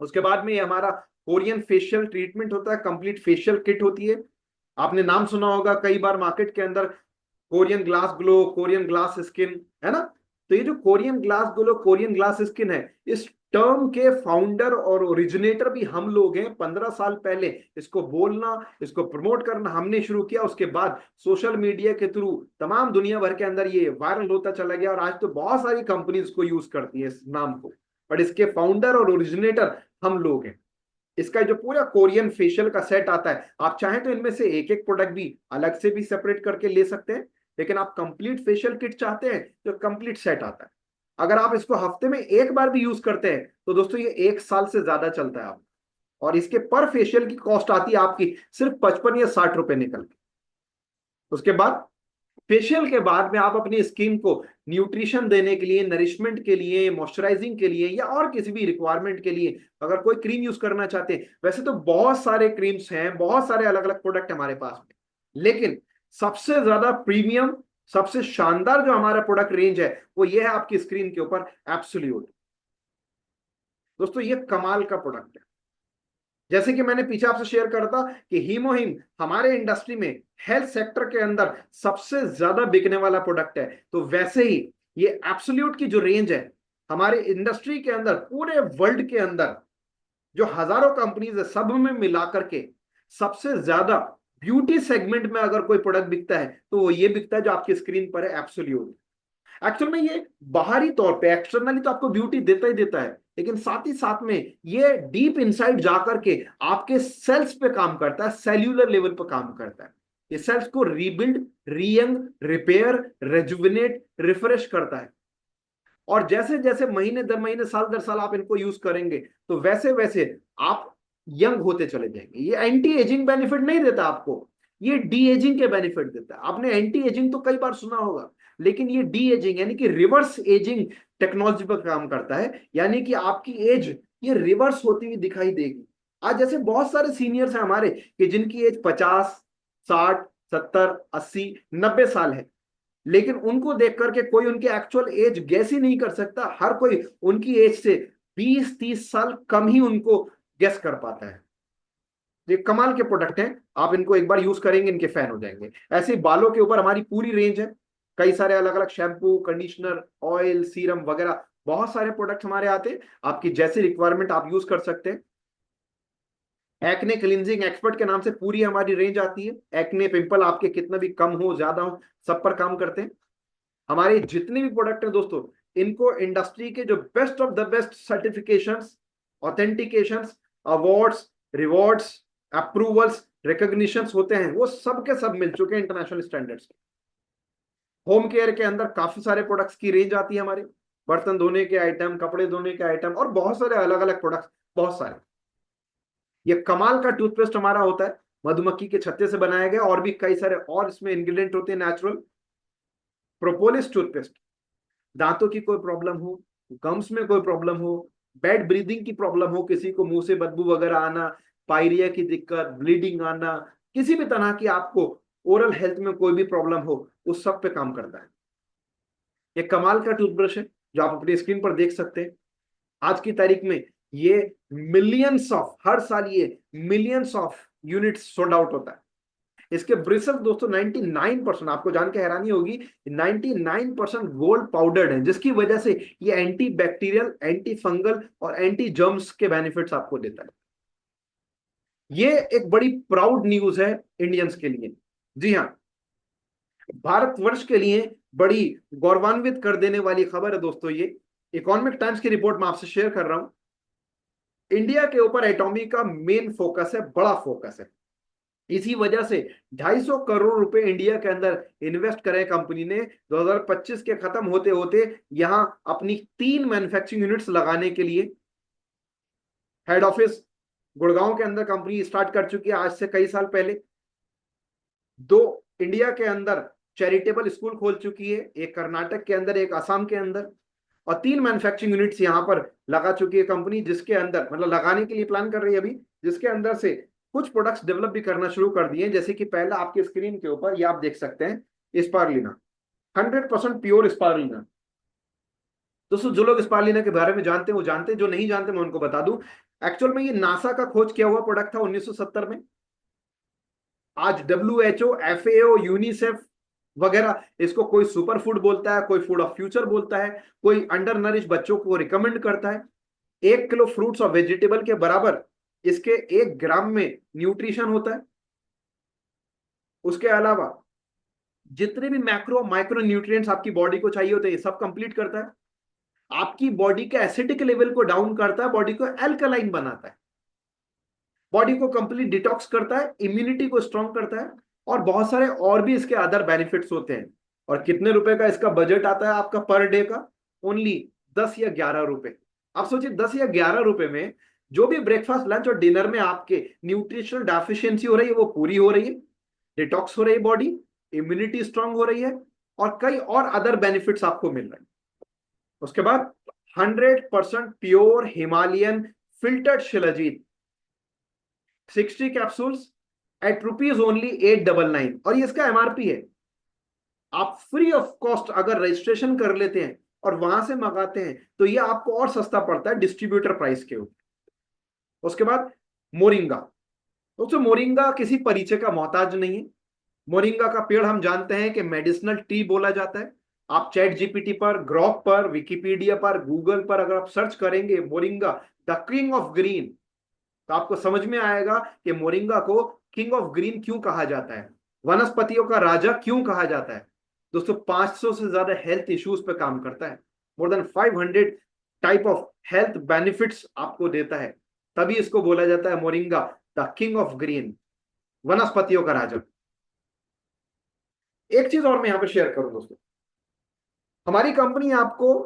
उसके बाद में ये हमारा कोरियन फेशियल ट्रीटमेंट होता है, कंप्लीट फेशियल किट होती है। आपने नाम सुना होगा कई बार मार्केट के अंदर, Korean glass glow, Korean glass skin, है ना। तो ये जो Korean glass glow, Korean glass skin है, इस टर्म के फाउंडर और ओरिजिनेटर भी हम लोग हैं। 15 साल पहले इसको बोलना, इसको प्रमोट करना हमने शुरू किया। उसके बाद सोशल मीडिया के थ्रू तमाम दुनिया भर के अंदर ये वायरल होता चला गया और आज तो बहुत सारी कंपनीज को यूज करती है इस नाम को, बट इसके फाउंडर और ओरिजिनेटर हम लोग हैं। इसका जो पूरा कोरियन फेशियल का सेट आता है, आप चाहें तो इनमें से एक एक प्रोडक्ट भी अलग से भी सेपरेट करके ले सकते हैं, लेकिन आप कंप्लीट फेशियल किट चाहते हैं तो कंप्लीट सेट आता है। अगर आप इसको हफ्ते में एक बार भी यूज करते हैं तो दोस्तों ये 1 साल से ज्यादा चलता है आप। और इसके पर फेशियल की कॉस्ट आती है आपकी सिर्फ 55 या 60 रुपए निकल के। उसके बाद फेशियल के बाद में आप अपनी स्किन को न्यूट्रिशन देने के लिए, नरिशमेंट के लिए, मॉइस्चराइजिंग के लिए या और किसी भी रिक्वायरमेंट के लिए अगर कोई क्रीम यूज करना चाहते हैं, वैसे तो बहुत सारे क्रीम्स हैं, बहुत सारे अलग अलग प्रोडक्ट हमारे पास में, लेकिन सबसे ज्यादा प्रीमियम, सबसे शानदार जो हमारा प्रोडक्ट रेंज है वो ये है आपकी स्क्रीन के ऊपर, एब्सोल्यूट। दोस्तों ये कमाल का प्रोडक्ट है। जैसे कि मैंने पीछे आपसे शेयर करा था कि हीमोहिम हमारे इंडस्ट्री में हेल्थ सेक्टर के अंदर सबसे ज्यादा बिकने वाला प्रोडक्ट है, तो वैसे ही ये एब्सोल्यूट की जो रेंज है हमारे इंडस्ट्री के अंदर, पूरे वर्ल्ड के अंदर जो हजारों कंपनीज है, सब में मिलाकर के सबसे ज्यादा ब्यूटी सेगमेंट में अगर कोई प्रोडक्ट बिकता है तो वो ये बिकता है जो आपकी स्क्रीन पर है, एब्सोल्यूट। एक्चुअल में ये बाहरी तौर पे एक्सटर्नली तो आपको ब्यूटी देता ही देता है, लेकिन साथ ही साथ में ये डीप इनसाइड जाकर के आपके सेल्स पे काम करता है, सेल्यूलर लेवल पे काम करता है। ये सेल्स को रीबिल्ड, रीयंग, रिपेयर, रेजुविनेट, रिफ्रेश करता है। और जैसे जैसे महीने दर महीने, साल दर साल आप इनको यूज करेंगे तो वैसे वैसे आप यंग होते चले जाएंगे। ये एंटी एजिंग बेनिफिट नहीं देता आपको, ये डी एजिंग के बेनिफिट देता है। आपने एंटी एजिंग तो कई बार सुना होगा, लेकिन ये डी एजिंग यानी कि रिवर्स एजिंग टेक्नोलॉजी पर काम करता है, यानी कि आपकी एज ये रिवर्स होती हुई दिखाई देगी। आज जैसे बहुत सारे सीनियर्स हैं हमारे कि जिनकी एज 50, 60, 70, 80, 90 साल है, लेकिन उनको देख करके कोई उनकी एक्चुअल एज गैस ही नहीं कर सकता। हर कोई उनकी एज से 20-30 साल कम ही उनको गैस कर पाता है। ये कमाल के प्रोडक्ट हैं, आप इनको एक बार यूज करेंगे इनके फैन हो जाएंगे। ऐसे ही बालों के ऊपर हमारी पूरी रेंज है, कई सारे अलग अलग शैम्पू, कंडीशनर, ऑयल, सीरम वगैरह बहुत सारे प्रोडक्ट हमारे आते हैं। आपकी जैसी रिक्वायरमेंट आप यूज कर सकते हैं। एक्ने क्लिनजिंग एक्सपर्ट के नाम से पूरी हमारी रेंज आती है। एक्ने पिंपल आपके कितना भी कम हो, ज्यादा हो, सब पर काम करते हैं। हमारे जितने भी प्रोडक्ट हैं दोस्तों, इनको इंडस्ट्री के जो best of the best certifications, authentications, awards, rewards, approvals, recognitions होते हैं, वो सब के सब मिल चुके हैं इंटरनेशनल स्टैंडर्ड्स। होम केयर के अंदर काफी सारे प्रोडक्ट्स की रेंज आती है हमारे, बर्तन धोने के आइटम, कपड़े धोने के आइटम, और बहुत सारे अलग अलग प्रोडक्ट्स, बहुत सारे। ये कमाल का टूथपेस्ट हमारा होता है, मधुमक्खी के छत्ते से बनाया गया, और भी कई सारे और इसमें इंग्रेडिएंट होते हैं नेचुरल। प्रोपोलिस टूथपेस्ट, दांतों की कोई प्रॉब्लम हो, गम्स में कोई प्रॉब्लम हो, बैड ब्रीदिंग की प्रॉब्लम हो, किसी को मुंह से बदबू वगैरह आना, पायरिया की दिक्कत, ब्लीडिंग आना, किसी भी तरह की आपको ओरल हेल्थ में कोई भी प्रॉब्लम हो, उस सब पे काम करता है। ये कमाल का टूथब्रश है जो आप अपनी स्क्रीन पर देख सकते हैं। आज की तारीख में ये मिलियंस ऑफ, हर साल ये millions of units sold out होता है। इसके ब्रिसल्स दोस्तों 99%, आपको जान के हैरानी होगी, 99% गोल्ड पाउडर्ड है, जिसकी वजह से ये एंटी बैक्टीरियल, एंटी फंगल और एंटी जर्म्स के बेनिफिट्स आपको देता है। ये एक बड़ी प्राउड न्यूज है इंडियंस के लिए। जी हाँ, भारतवर्ष के लिए बड़ी गौरवान्वित कर देने वाली खबर है दोस्तों। ये इकोनॉमिक टाइम्स की रिपोर्ट मैं आपसे शेयर कर रहा हूं। इंडिया के ऊपर एटॉमी का मेन फोकस है, बड़ा फोकस है। इसी वजह से 250 करोड़ रुपए इंडिया के अंदर इन्वेस्ट करें कंपनी ने 2025 के खत्म होते होते यहां अपनी 3 मैन्युफैक्चरिंग यूनिट्स लगाने के लिए। हेड ऑफिस गुड़गांव के अंदर कंपनी स्टार्ट कर चुकी है आज से कई साल पहले। 2 इंडिया के अंदर चैरिटेबल स्कूल खोल चुकी है, एक कर्नाटक के अंदर, एक असम के अंदर, और 3 मैन्युफैक्चरिंग यूनिट्स यहां पर लगा चुकी है कंपनी, जिसके अंदर मतलब लगाने के लिए प्लान कर रही है अभी, जिसके अंदर से कुछ प्रोडक्ट्स डेवलप भी करना शुरू कर दिए हैं। जैसे कि पहला आपकी स्क्रीन के ऊपर ये आप देख सकते हैं, स्पारुलिना, 100% प्योर स्पारुलिना। दोस्तों जो लोग स्पारुलिना के बारे में जानते हैं वो जानते हैं, जो नहीं जानते मैं उनको बता दूं, एक्चुअल में ये नासा का खोज किया हुआ प्रोडक्ट था 1970 में। आज WHO, FAO, यूनिसेफ वगैरह इसको कोई सुपर फूड बोलता है, कोई फूड ऑफ फ्यूचर बोलता है, कोई अंडर नरिश बच्चों को रिकमेंड करता है। 1 किलो फ्रूट्स और वेजिटेबल के बराबर इसके 1 ग्राम में न्यूट्रिशन होता है। उसके अलावा जितने भी मैक्रो माइक्रो न्यूट्रिएंट्स आपकी बॉडी को चाहिए होते हैं, ये सब कंप्लीट करता है। आपकी बॉडी के एसिडिक लेवल को डाउन करता है, बॉडी को एल्कलाइन बनाता है, बॉडी को कंप्लीट डिटॉक्स करता है, इम्यूनिटी को स्ट्रांग करता है, और बहुत सारे और भी इसके अदर बेनिफिट्स होते हैं। और कितने रुपए का इसका बजट आता है आपका पर डे का? ओनली 10 या 11 रुपए। आप सोचिए 10 या 11 रुपए में जो भी ब्रेकफास्ट, लंच और डिनर में आपके न्यूट्रिशनल डेफिशिएंसी हो रही है वो पूरी हो रही है, डिटॉक्स हो रही है बॉडी, इम्यूनिटी स्ट्रांग हो रही है, और कई और अदर बेनिफिट्स आपको मिल रहे हैं। उसके बाद 100% pure Himalayan filtered shilajit, 60 capsules at rupees only 899, और ये इसका MRP है। आप फ्री ऑफ कॉस्ट अगर रजिस्ट्रेशन कर लेते हैं और वहां से मंगाते हैं तो ये आपको और सस्ता पड़ता है डिस्ट्रीब्यूटर प्राइस के ऊपर। उसके बाद मोरिंगा, दोस्तों मोरिंगा किसी परिचय का मोहताज नहीं है। मोरिंगा का पेड़ हम जानते हैं कि मेडिसिनल टी बोला जाता है। आप चैट जीपीटी पर, ग्रोक पर, विकिपीडिया पर, गूगल पर अगर आप सर्च करेंगे moringa the king of green, तो आपको समझ में आएगा कि मोरिंगा को किंग ऑफ ग्रीन क्यों कहा जाता है, वनस्पतियों का राजा क्यों कहा जाता है। दोस्तों 500 से ज्यादा हेल्थ इश्यूज पे काम करता है, more than 500 type of health benefits आपको देता है, तभी इसको बोला जाता है moringa the king of green, वनस्पतियों का राजा। एक चीज और मैं यहां पर शेयर करूं दोस्तों, हमारी कंपनी आपको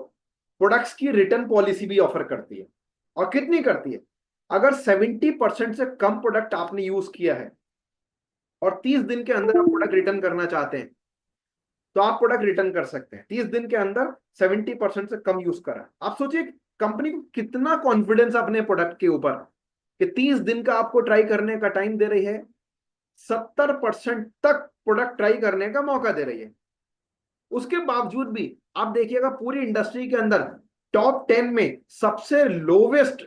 प्रोडक्ट्स की रिटर्न पॉलिसी भी ऑफर करती है। और कितनी करती है? अगर 70% से कम प्रोडक्ट आपने यूज किया है और 30 दिन के अंदर आप प्रोडक्ट रिटर्न करना चाहते हैं, तो आप प्रोडक्ट रिटर्न कर सकते हैं 30 दिन के अंदर। 70% से कम यूज करा, आप सोचिए कंपनी को कितना कॉन्फिडेंस अपने प्रोडक्ट के ऊपर कि 30 दिन का आपको ट्राई करने का टाइम दे रही है, 70% तक प्रोडक्ट ट्राई करने का मौका दे रही है। उसके बावजूद भी आप देखिएगा पूरी इंडस्ट्री के अंदर टॉप 10 में सबसे लोवेस्ट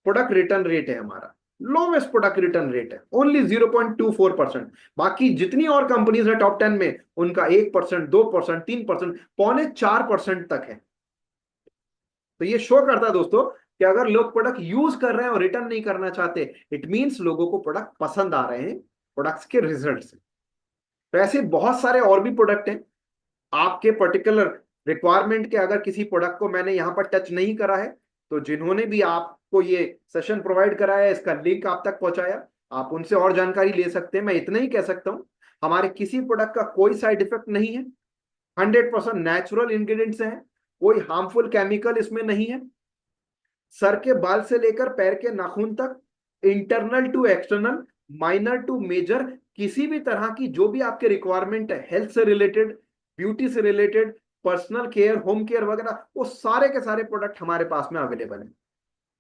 प्रोडक्ट रिटर्न रेट है हमारा, लोवेस्ट प्रोडक्ट रिटर्न रेट है ओनली 0.24%। बाकी जितनी और कंपनीज है टॉप 10 में उनका 1%, 2%, 3%, 3.25% तक है। तो ये शो करता है दोस्तों कि अगर लोग प्रोडक्ट यूज कर रहे हैं और रिटर्न नहीं करना चाहते, इट मींस लोगों को प्रोडक्ट पसंद आ रहे हैं प्रोडक्ट्स के रिजल्ट से। तो ऐसे बहुत सारे और भी प्रोडक्ट हैं आपके पर्टिकुलर रिक्वायरमेंट के अगर किसी प्रोडक्ट को मैंने यहाँ पर टच नहीं करा है, तो जिन्होंने भी आपको ये सेशन प्रोवाइड कराया है, इसका लिंक आप तक पहुंचाया, आप उनसे और जानकारी ले सकते हैं। मैं इतना ही कह सकता हूं, हमारे किसी प्रोडक्ट का कोई साइड इफेक्ट नहीं है, 100% नेचुरल इंग्रेडिएंट्स हैं, कोई हार्मफुल केमिकल इसमें नहीं है। सर के बाल से लेकर पैर के नाखून तक, internal to external, minor to major, किसी भी तरह की जो भी आपके रिक्वायरमेंट है, हेल्थ से रिलेटेड, ब्यूटी से related, personal care, home care वगैरह, वो सारे के सारे प्रोडक्ट हमारे पास में अवेलेबल है।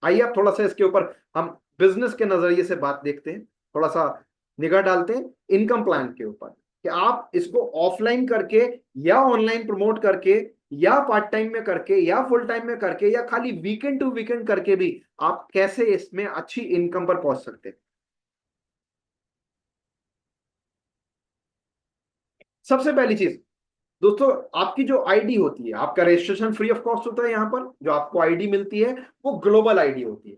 आइए आप थोड़ा सा इसके ऊपर हम बिजनेस के नजरिए से बात देखते हैं, थोड़ा सा निगाह डालते हैं इनकम प्लान के ऊपर, कि आप इसको ऑफलाइन करके या ऑनलाइन प्रमोट करके या पार्ट टाइम में करके या फुल टाइम में करके या खाली वीकेंड टू वीकेंड करके भी आप कैसे इसमें अच्छी इनकम पर पहुंच सकते हैं। सबसे पहली चीज दोस्तों, आपकी जो आईडी होती है, आपका रजिस्ट्रेशन फ्री ऑफ कॉस्ट होता है। यहाँ पर जो आपको आईडी मिलती है वो ग्लोबल आईडी होती है।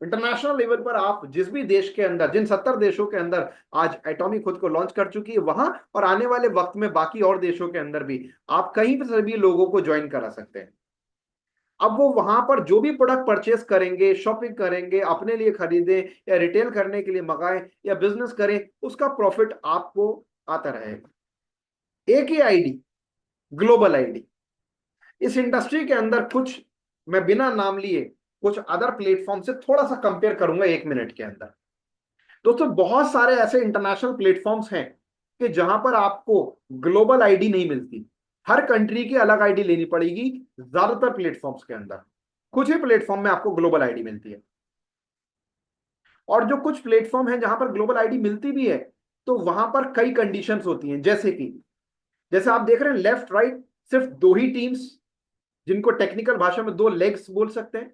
इंटरनेशनल लेवल पर आप जिस भी देश के अंदर, जिन 70 देशों के अंदर आज एटॉमिक खुद को लॉन्च कर चुकी है, वहां और आने वाले वक्त में बाकी और देशों के अंदर भी आप कहीं भी सभी लोगों को ज्वाइन करा सकते हैं। अब वो वहां पर जो भी प्रोडक्ट परचेस करेंगे, शॉपिंग करेंगे, अपने लिए खरीदें या रिटेल करने के लिए मंगाएं या बिजनेस करें, उसका प्रॉफिट आपको आता रहेगा। एक ही आईडी, ग्लोबल आईडी। इस इंडस्ट्री के अंदर कुछ, मैं बिना नाम लिए कुछ अदर प्लेटफॉर्म से थोड़ा सा कंपेयर करूंगा 1 मिनट के अंदर। दोस्तों बहुत सारे ऐसे इंटरनेशनल प्लेटफॉर्म्स हैं कि जहां पर आपको ग्लोबल आईडी नहीं मिलती, हर कंट्री की अलग आईडी लेनी पड़ेगी। ज्यादातर प्लेटफॉर्म्स के अंदर कुछ ही प्लेटफॉर्म में आपको ग्लोबल आईडी मिलती है, और जो कुछ प्लेटफॉर्म है जहां पर ग्लोबल आईडी मिलती भी है, तो वहां पर कई कंडीशंस होती हैं। जैसे आप देख रहे हैं लेफ्ट राइट, सिर्फ दो ही टीम्स, जिनको टेक्निकल भाषा में दो लेग्स बोल सकते हैं,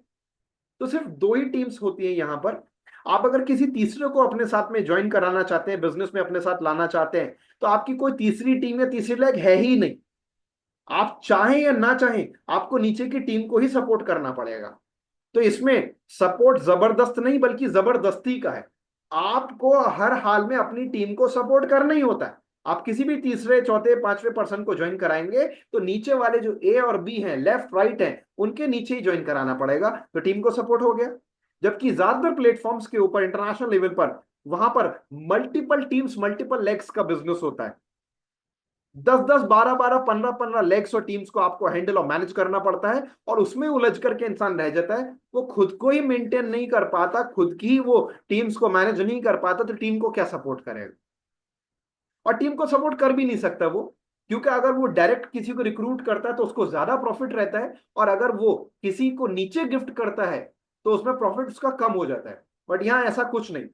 तो सिर्फ दो ही टीम्स होती हैं यहां पर। आप अगर किसी तीसरे को अपने साथ में ज्वाइन कराना चाहते हैं, बिजनेस में अपने साथ लाना चाहते हैं, तो आपकी कोई तीसरी टीम या तीसरी लेग है ही नहीं। आप चाहें या ना चाहें, आपको नीचे की टीम को ही सपोर्ट करना पड़ेगा। तो इसमें सपोर्ट जबरदस्त नहीं बल्कि जबरदस्ती का है। आपको हर हाल में अपनी टीम को सपोर्ट करना ही होता है। आप किसी भी तीसरे चौथे पांचवें पर्सन को ज्वाइन कराएंगे, तो नीचे वाले जो ए और बी हैं, लेफ्ट राइट हैं, उनके नीचे ही ज्वाइन कराना पड़ेगा, तो टीम को सपोर्ट हो गया। जबकि ज्यादातर प्लेटफॉर्म्स के ऊपर इंटरनेशनल लेवल पर, वहां पर मल्टीपल टीम्स, मल्टीपल लेग्स का बिजनेस होता है। 10-10, 12-12, 15-15 लेग्स और टीम्स को आपको हैंडल और मैनेज करना पड़ता है, और उसमें उलझ करके इंसान रह जाता है। वो खुद को ही मेंटेन नहीं कर पाता, खुद की वो टीम्स को मैनेज नहीं कर पाता, तो टीम को क्या सपोर्ट करेगा? और टीम को सपोर्ट कर भी नहीं सकता वो, क्योंकि अगर वो डायरेक्ट किसी को रिक्रूट करता है तो उसको ज्यादा प्रॉफिट रहता है, और अगर वो किसी को नीचे गिफ्ट करता है तो उसमें प्रॉफिट उसका कम हो जाता है। बट यहां ऐसा कुछ नहीं।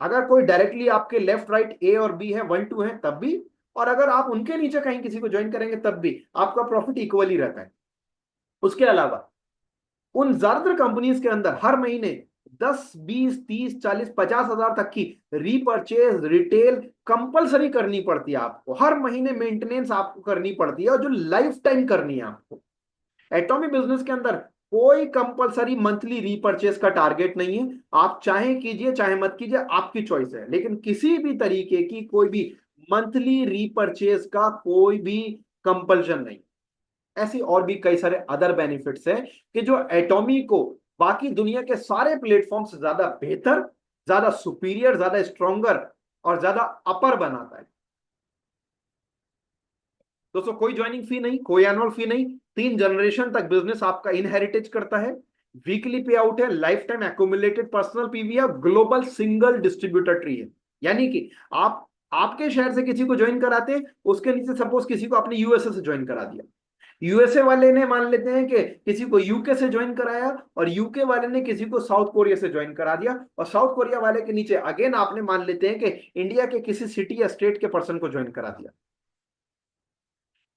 अगर कोई डायरेक्टली आपके लेफ्ट राइट ए और बी है, 1-2 है, तब भी, और अगर आप उनके नीचे कहीं किसी को ज्वाइन करेंगे तब भी आपका प्रॉफिट इक्वली रहता है। उसके अलावा उन ज्यादातर कंपनीज के अंदर हर महीने 10, 20, 30, 40, 50 हजार तक की रीपर्चेज, रिटेल कंपलसरी करनी पड़ती है आपको। हर महीने मेंटेनेंस आपको करनी पड़ती है, और जो लाइफ टाइम करनी है आपको। एटॉमिक बिजनेस के अंदर कोई कंपलसरी मंथली रीपर्चेस का टारगेट नहीं है। आप चाहे कीजिए चाहे मत कीजिए, आपकी चॉइस है, लेकिन किसी भी तरीके की कोई भी मंथली रीपर्चेस का कोई भी कंपल्शन नहीं। ऐसी और भी कई सारे अदर बेनिफिट्स हैं कि जो एटॉमी को बाकी दुनिया के सारे प्लेटफॉर्म से ज्यादा बेहतर, ज्यादा सुपीरियर, ज्यादा स्ट्रॉन्गर और ज्यादा अपर बनाता है। दोस्तों कोई ज्वाइनिंग फी नहीं, कोई एनुअल फी नहीं, 3 जनरेशन तक बिजनेस आपका इनहेरिटेज करता है। वीकली पे आउट है, life time accumulated personal PV है, ग्लोबल सिंगल डिस्ट्रीब्यूटर ट्री है। यानी कि आप आपके शहर से किसी को ज्वाइन कराते हैं, उसके नीचे सपोज किसी को आपने यूएसए से ज्वाइन करा दिया, यूएसए वाले ने मान लेते हैं कि किसी को यूके से ज्वाइन कराया, और यूके वाले ने किसी को साउथ कोरिया से ज्वाइन करा दिया, और साउथ कोरिया वाले के नीचे अगेन आपने मान लेते हैं कि इंडिया के किसी सिटी या स्टेट के पर्सन को ज्वाइन करा दिया।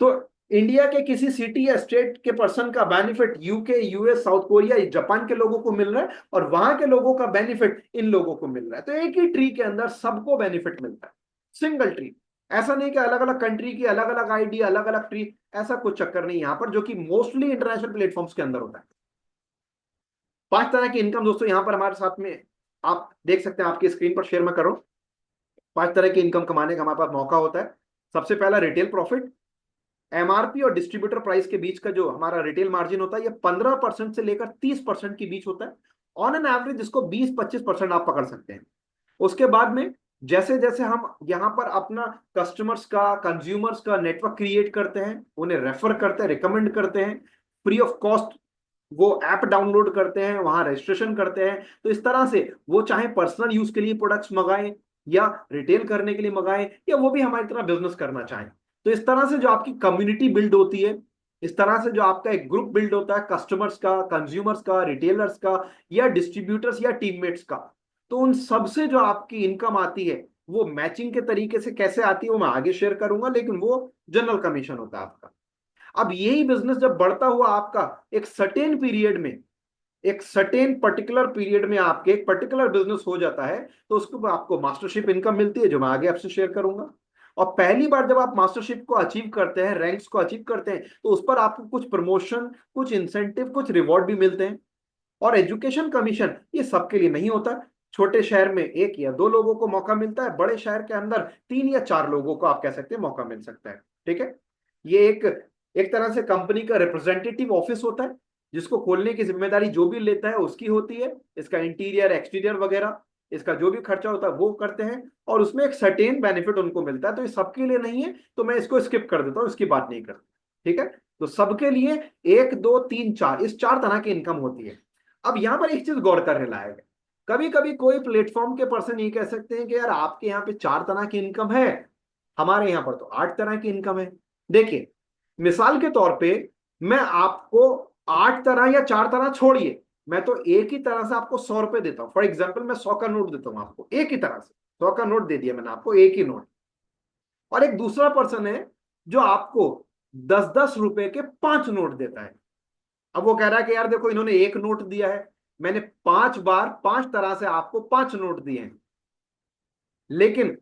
तो इंडिया के किसी सिटी या स्टेट के पर्सन का benefit UK, US, south Korea, Japan के लोगों को मिल रहा है, और वहां के लोगों का बेनिफिट इन लोगों को मिल रहा है। तो एक ही ट्री के अंदर सबको बेनिफिट मिलता है, सिंगल ट्री। ऐसा नहीं कि अलग अलग कंट्री की अलग अलग आईडी, अलग अलग ट्री, ऐसा कुछ चक्कर नहीं यहां पर, जो कि मोस्टली इंटरनेशनल प्लेटफॉर्म्स के अंदर होता है। 5 तरह की इनकम दोस्तों यहां पर हमारे साथ में आप देख सकते हैं, आपकी स्क्रीन पर शेयर मैं कर रहा हूं। 5 तरह की इनकम कमाने का हमारे पास मौका होता है। सबसे पहला रिटेल प्रॉफिट। एमआरपी और डिस्ट्रीब्यूटर प्राइस के बीच का जो हमारा रिटेल मार्जिन होता है, ये 15% से लेकर 30% के बीच होता है ऑन एन एवरेज। इसको 20-25% आप पकड़ सकते हैं। उसके बाद में जैसे जैसे हम यहाँ पर अपना कस्टमर्स का, कंज्यूमर्स का नेटवर्क क्रिएट करते हैं, उन्हें रेफर करते हैं, रिकमेंड करते हैं, फ्री ऑफ कॉस्ट वो ऐप डाउनलोड करते हैं, वहां रजिस्ट्रेशन करते हैं, तो इस तरह से वो चाहे पर्सनल यूज के लिए प्रोडक्ट्स मंगाएं या रिटेल करने के लिए मंगाएं, या वो भी हमारी तरह बिजनेस करना चाहें, तो इस तरह से जो आपकी कम्युनिटी बिल्ड होती है, इस तरह से जो आपका एक ग्रुप बिल्ड होता है कस्टमर्स का, कंज्यूमर्स का, रिटेलर्स का, या डिस्ट्रीब्यूटर्स या टीममेट्स का, तो उन सबसे जो आपकी इनकम आती है वो मैचिंग के तरीके से कैसे आती है वो मैं आगे शेयर करूंगा, लेकिन वो जनरल कमीशन होता है आपका। अब यही बिजनेस जब बढ़ता हुआ आपका एक सर्टेन पीरियड में, एक सर्टेन पर्टिकुलर पीरियड में आपके एक पर्टिकुलर बिजनेस हो जाता है, तो उसको आपको मास्टरशिप इनकम मिलती है, जो मैं आगे आपसे शेयर करूंगा। और पहली बार जब आप मास्टरशिप को अचीव करते हैं, रैंक्स को अचीव करते हैं, तो उस पर आपको कुछ प्रमोशन, कुछ इंसेंटिव, कुछ रिवॉर्ड भी मिलते हैं। और एजुकेशन कमीशन ये सबके लिए नहीं होता। छोटे शहर में 1 या 2 लोगों को मौका मिलता है, बड़े शहर के अंदर 3 या 4 लोगों को आप कह सकते हैं मौका मिल सकता है। ठीक है, ये एक एक तरह से कंपनी का रिप्रेजेंटेटिव ऑफिस होता है, जिसको खोलने की जिम्मेदारी जो भी लेता है उसकी होती है। इसका इंटीरियर, एक्सटीरियर वगैरह, इसका जो भी खर्चा होता है वो करते हैं, और उसमें एक सर्टेन बेनिफिट उनको मिलता है। तो ये सबके लिए नहीं है, तो मैं इसको स्किप कर देता हूं, इसकी बात नहीं करता। ठीक है, तो सबके लिए 1, 2, 3, 4, इस 4 तरह की इनकम होती है। अब यहां पर एक चीज गौर करने लायक है, कभी कभी कोई प्लेटफॉर्म के पर्सन ये कह सकते हैं कि यार आपके यहाँ पे 4 तरह की इनकम है, हमारे यहाँ पर तो 8 तरह की इनकम है। देखिए, मिसाल के तौर पे मैं आपको 8 तरह या 4 तरह छोड़िए, मैं तो एक ही तरह से आपको 100 रुपए देता हूं। फॉर एग्जाम्पल, मैं 100 का नोट देता हूं आपको, एक ही तरह से 100 का नोट दे दिया मैंने आपको, एक ही नोट। और एक दूसरा पर्सन है जो आपको 10-10 रुपए के 5 नोट देता है। अब वो कह रहा है कि यार देखो, इन्होंने एक नोट दिया है, मैंने 5 बार 5 तरह से आपको 5 नोट दिए हैं, लेकिन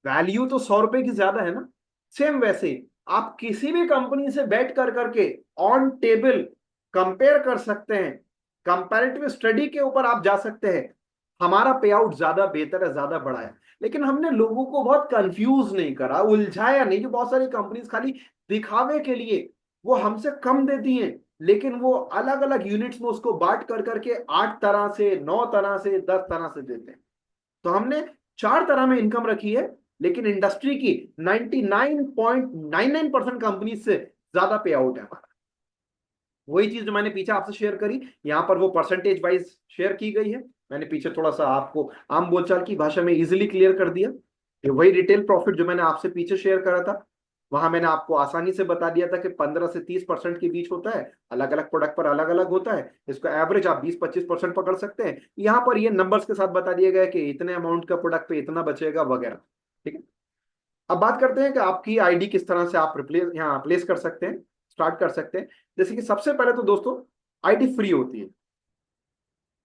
वैल्यू तो 100 रुपए की ज्यादा है ना। सेम वैसे ही आप किसी भी कंपनी से बैठ कर करके ऑन टेबल कंपेयर कर सकते हैं, कंपैरेटिव स्टडी के ऊपर आप जा सकते हैं, हमारा पे आउट ज्यादा बेहतर है, ज्यादा बड़ा है। लेकिन हमने लोगों को बहुत कंफ्यूज नहीं करा, उलझाया नहीं। जो बहुत सारी कंपनीज खाली दिखावे के लिए वो हमसे कम देती हैं, लेकिन वो अलग अलग यूनिट्स में उसको बांट कर करके 8 तरह से, 9 तरह से, 10 तरह से देते हैं। तो हमने 4 तरह में इनकम रखी है, लेकिन इंडस्ट्री की 99.99% कंपनी से ज्यादा पे आउट है हमारा। वही चीज जो मैंने पीछे आपसे शेयर करी, यहां पर वो परसेंटेज वाइज शेयर की गई है। मैंने पीछे थोड़ा सा आपको आम बोलचाल की भाषा में इजीली क्लियर कर दिया। ये वही रिटेल प्रॉफिट जो मैंने आपसे पीछे शेयर करा था, वहां मैंने आपको आसानी से बता दिया था कि 15 से 30% के बीच होता है, अलग अलग प्रोडक्ट पर अलग अलग होता है। इसको एवरेज आप 20-25% पकड़ सकते हैं। यहाँ पर ये नंबर्स के साथ बता दिया गया कि इतने अमाउंट का प्रोडक्ट पे इतना बचेगा वगैरह। ठीक है, अब बात करते हैं कि आपकी आईडी किस तरह से आप रिप्लेस यहाँ प्लेस कर सकते हैं, स्टार्ट कर सकते हैं। जैसे कि सबसे पहले तो दोस्तों, आईडी फ्री होती है।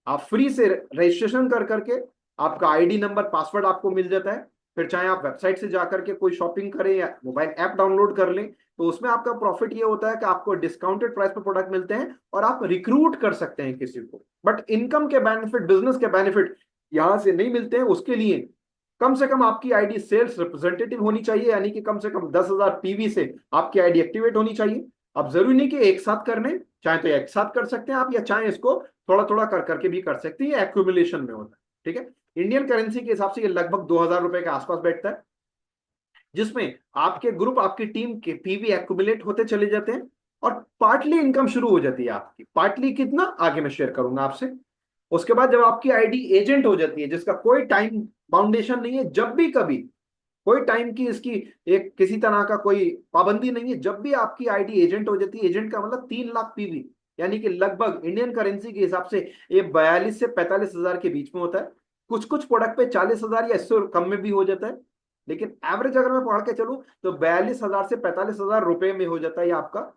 आप फ्री से रजिस्ट्रेशन कर करके आपका आईडी नंबर, पासवर्ड आपको मिल जाता है। फिर चाहे आप वेबसाइट से जाकर के कोई शॉपिंग करें या मोबाइल ऐप डाउनलोड कर लें, तो उसमें आपका प्रॉफिट ये होता है कि आपको डिस्काउंटेड प्राइस पर प्रोडक्ट मिलते हैं और आप रिक्रूट कर सकते हैं किसी को। बट इनकम के बेनिफिट, बिजनेस के बेनिफिट यहां से नहीं मिलते हैं। उसके लिए कम से कम आपकी आईडी सेल्स रिप्रेजेंटेटिव होनी चाहिए, यानी कि कम से कम 10,000 पीवी से आपकी आईडी एक्टिवेट होनी चाहिए। अब जरूरी नहीं कि एक साथ करने, चाहे तो एक साथ कर सकते हैं आप, या चाहे इसको थोड़ा थोड़ा कर करके भी कर सकते हैं, ये एक्यूमुलेशन में होता है। ठीक है, इंडियन करेंसी के हिसाब से ये लगभग 2,000 रुपए के आसपास बैठता है, जिसमें आपके ग्रुप, आपकी टीम के पीवी एक्यूमुलेट होते चले जाते हैं और पार्टली इनकम शुरू हो जाती है आपकी। पार्टली कितना, आगे मैं शेयर करूंगा आपसे। उसके बाद जब आपकी आईडी एजेंट हो जाती है, जिसका कोई टाइम बाउंडेशन नहीं है, जब भी कभी कोई टाइम की इसकी एक किसी तरह का कोई पाबंदी नहीं है, जब भी आपकी आईडी एजेंट हो जाती है, एजेंट का मतलब 3 लाख पीवी, यानी कि लगभग इंडियन करेंसी के हिसाब से ये 42 से 45 हजार के बीच में होता है। कुछ कुछ प्रोडक्ट पे 40 हजार या इससे कम में भी हो जाता है, लेकिन एवरेज अगर मैं पढ़ के चलूं तो 42 हजार से 45 हजार रुपए में हो जाता है ये आपका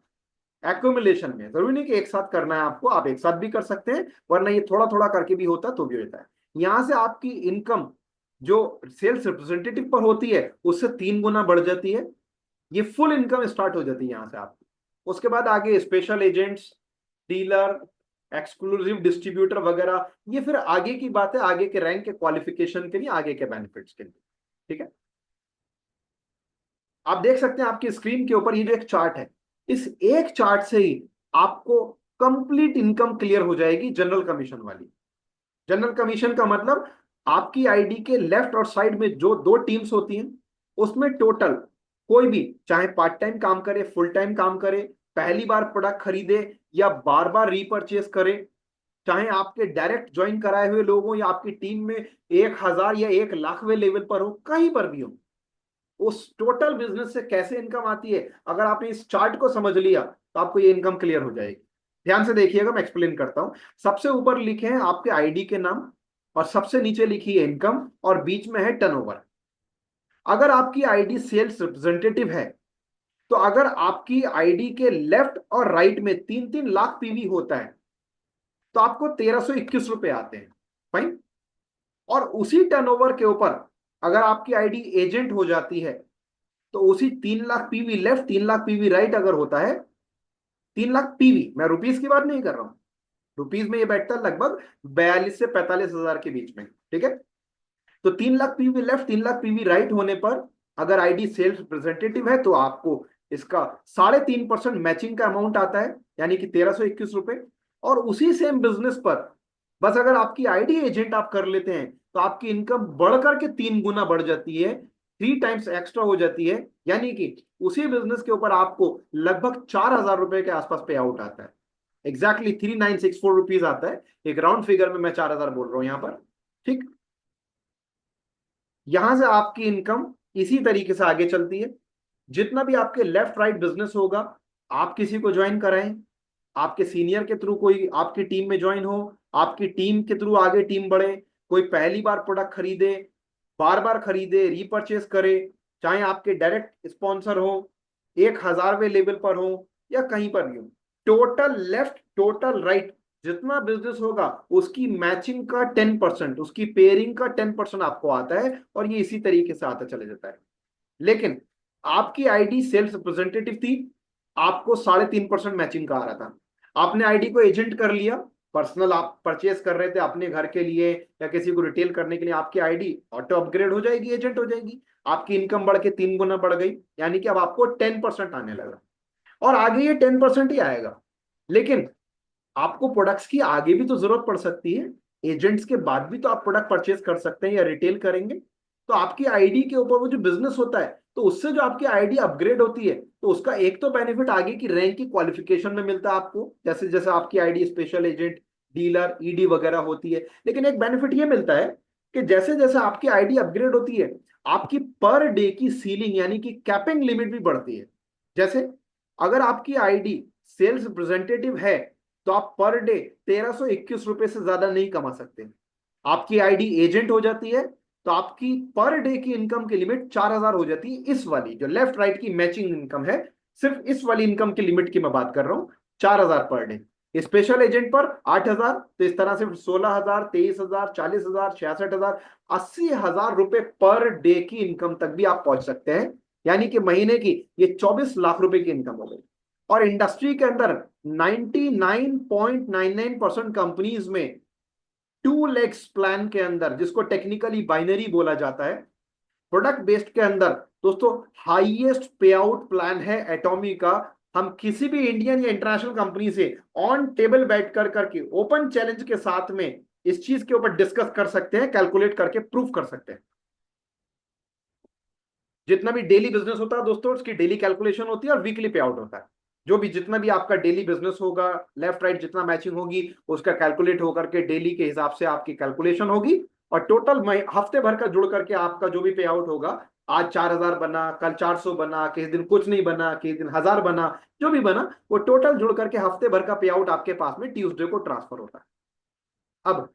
एक्यूमुलेशन में। जरूरी नहीं कि एक साथ करना है आपको, आप एक साथ भी कर सकते हैं, वरना ये थोड़ा थोड़ा करके भी होता है तो भी होता है। यहां से आपकी इनकम जो सेल्स रिप्रेजेंटेटिव पर होती है उससे 3 गुना बढ़ जाती है। ये फुल इनकम स्टार्ट हो जाती है यहां से आपकी। उसके बाद आगे special agents, dealer, exclusive distributor वगैरह, ये फिर आगे की बात है, आगे के रैंक के क्वालिफिकेशन के लिए, आगे के बेनिफिट्स के लिए। ठीक है, आप देख सकते हैं आपकी स्क्रीन के ऊपर ये जो एक चार्ट है, इस एक चार्ट से ही आपको कंप्लीट इनकम क्लियर हो जाएगी जनरल कमीशन वाली। जनरल कमीशन का मतलब आपकी आईडी के लेफ्ट और साइड में जो दो टीम्स होती हैं, उसमें टोटल कोई भी चाहे पार्ट टाइम काम करे, फुल टाइम काम करे, पहली बार प्रोडक्ट खरीदे या बार बार रीपर्चेस करे, चाहे आपके डायरेक्ट ज्वाइन कराए हुए लोग हो या आपकी टीम में 1,000 या 1,00,000वें लेवल पर हो, कहीं पर भी हो, उस टोटल बिजनेस से कैसे इनकम आती है, अगर आपने इस चार्ट को समझ लिया तो आपको ये इनकम क्लियर हो जाएगी। ध्यान से देखिएगा, मैं एक्सप्लेन करता हूं। सबसे ऊपर लिखे हैं आपके आईडी के नाम, और सबसे नीचे लिखी है इनकम, और बीच में है टर्नओवर। अगर आपकी आईडी सेल्स रिप्रेजेंटेटिव है, तो अगर आपकी आईडी के लेफ्ट और राइट में 3-3 लाख पीवी होता है, तो आपको 1,321 रुपए आते हैं। फाइन। और उसी टर्नओवर के ऊपर अगर आपकी आईडी एजेंट हो जाती है, तो उसी 3 lakh PV left, 3 lakh PV right अगर होता है, 3 लाख पीवी, मैं रुपीस की बात नहीं कर रहा हूं, रुपीस में ये बैठता है लगभग 42 से 45 हजार के बीच में, ठीक है। तो 3 lakh PV left, 3 lakh PV right होने पर अगर आईडी सेल्स रिप्रेजेंटेटिव है, तो आपको इसका 3.5% मैचिंग का अमाउंट आता है, यानी कि 1,321 रुपए। और उसी सेम बिजनेस पर बस अगर आपकी आईडी एजेंट आप कर लेते हैं, तो आपकी इनकम बढ़कर के 3 गुना बढ़ जाती है, 3 टाइम्स एक्स्ट्रा हो जाती है, यानी कि उसी बिजनेस के ऊपर आपको लगभग 4,000 रुपए के आसपास पे आउट आता है। एग्जैक्टली 3,964 रुपीज आता है, एक राउंड फिगर में मैं 4,000 बोल रहा हूं यहां पर, ठीक। यहां से आपकी इनकम इसी तरीके से आगे चलती है। जितना भी आपके लेफ्ट राइट बिजनेस होगा, आप किसी को ज्वाइन कराएं, आपके सीनियर के थ्रू कोई आपकी टीम में ज्वाइन हो, आपकी टीम के थ्रू आगे टीम बढ़े, कोई पहली बार प्रोडक्ट खरीदे, बार बार खरीदे, रीपर्चेस करे, चाहे आपके डायरेक्ट स्पॉन्सर हो, 1,000वें लेवल पर हो या कहीं पर भी हो, टोटल लेफ्ट टोटल राइट जितना बिजनेस होगा उसकी मैचिंग का 10%, उसकी पेयरिंग का 10% आपको आता है, और ये इसी तरीके से आता चले जाता है। लेकिन आपकी आईडी सेल्स रिप्रेजेंटेटिव थी, आपको 3.5% मैचिंग का आ रहा था। आपने आईडी को एजेंट कर लिया, पर्सनल आप परचेस कर रहे थे अपने घर के लिए या किसी को रिटेल करने के लिए, आपकी आईडी ऑटो अपग्रेड हो जाएगी, एजेंट हो जाएगी, आपकी इनकम बढ़ के 3 गुना बढ़ गई, यानी कि अब आपको 10% आने लगा, और आगे ये 10% ही आएगा। लेकिन आपको प्रोडक्ट्स की आगे भी तो जरूरत पड़ सकती है, एजेंट्स के बाद भी तो आप प्रोडक्ट परचेस कर सकते हैं या रिटेल करेंगे, तो आपकी आईडी के ऊपर वो जो बिजनेस होता है, तो उससे जो आपकी आईडी अपग्रेड होती है, तो उसका एक तो बेनिफिट आगे की रैंक की क्वालिफिकेशन में मिलता है आपको, जैसे जैसे आपकी ID special agent, dealer, ED वगैरह होती है। लेकिन एक बेनिफिट ये मिलता है कि जैसे जैसे आपकी आईडी अपग्रेड होती है, आपकी पर डे की सीलिंग यानी कि कैपिंग लिमिट भी बढ़ती है। जैसे अगर आपकी आईडी सेल्स रिप्रेजेंटेटिव है, तो आप पर डे 1,321 रुपए से ज्यादा नहीं कमा सकते। आपकी आईडी एजेंट हो जाती है, तो आपकी पर डे की इनकम की लिमिट 4,000 हो जाती है। इस वाली जो लेफ्ट राइट की मैचिंग इनकम है, सिर्फ इस वाली इनकम की लिमिट की मैं बात कर रहा हूं, 4,000 पर डे। स्पेशल एजेंट पर 8,000, तो इस तरह से 16,000, 23,000, 40,000, 66,000, 80,000 रुपए पर डे की इनकम तक भी आप पहुंच सकते हैं, यानी कि महीने की ये 24 लाख रुपए की इनकम हो गई। और इंडस्ट्री के अंदर 99.99% कंपनीज में 2 लेग्स प्लान के अंदर, जिसको टेक्निकली बाइनरी बोला जाता है, प्रोडक्ट बेस्ड के अंदर दोस्तों हाईएस्ट पे आउट प्लान है एटॉमी का। हम किसी भी इंडियन या इंटरनेशनल कंपनी से ऑन टेबल बैठ कर करके ओपन चैलेंज के साथ में इस चीज के ऊपर डिस्कस कर सकते हैं, कैलकुलेट करके प्रूफ कर सकते हैं। जितना भी डेली बिजनेस होता है दोस्तों, उसकी डेली कैलकुलेशन होती है और वीकली पे आउट होता है। जो भी जितना भी आपका डेली बिजनेस होगा, लेफ्ट राइट जितना मैचिंग होगी, उसका कैलकुलेट होकर के डेली के हिसाब से आपकी कैलकुलेशन होगी, और टोटल हफ्ते भर का जुड़ करके आपका जो भी पे आउट होगा, आज 4,000 बना, कल 400 बना, किसी दिन कुछ नहीं बना, किसी दिन 1,000 बना, जो भी बना वो टोटल जुड़ करके हफ्ते भर का पे आउट आपके पास में ट्यूसडे को ट्रांसफर होता है। अब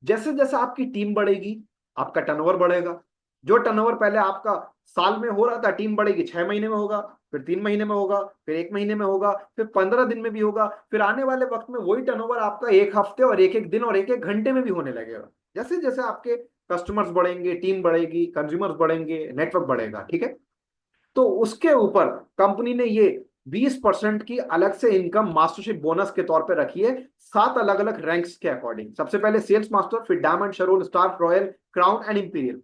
जैसे जैसे आपकी टीम बढ़ेगी, आपका टर्नओवर बढ़ेगा। जो टर्नओवर पहले आपका साल में हो रहा था, टीम बढ़ेगी, 6 महीने में होगा, फिर 3 महीने में होगा, फिर 1 महीने में होगा, फिर 15 दिन में भी होगा, फिर आने वाले वक्त में वही टर्नओवर आपका 1 हफ्ते और 1-1 दिन और 1-1 घंटे में भी होने लगेगा, जैसे जैसे आपके कस्टमर्स बढ़ेंगे, टीम बढ़ेगी, कंज्यूमर्स बढ़ेंगे, नेटवर्क बढ़ेगा, ठीक है। तो उसके ऊपर कंपनी ने ये 20% की अलग से इनकम मास्टरशिप बोनस के तौर पे रखी है, 7 अलग अलग रैंक्स के अकॉर्डिंग। सबसे पहले सेल्स मास्टर, फिर diamond, शरोन, star, royal, crown and imperial.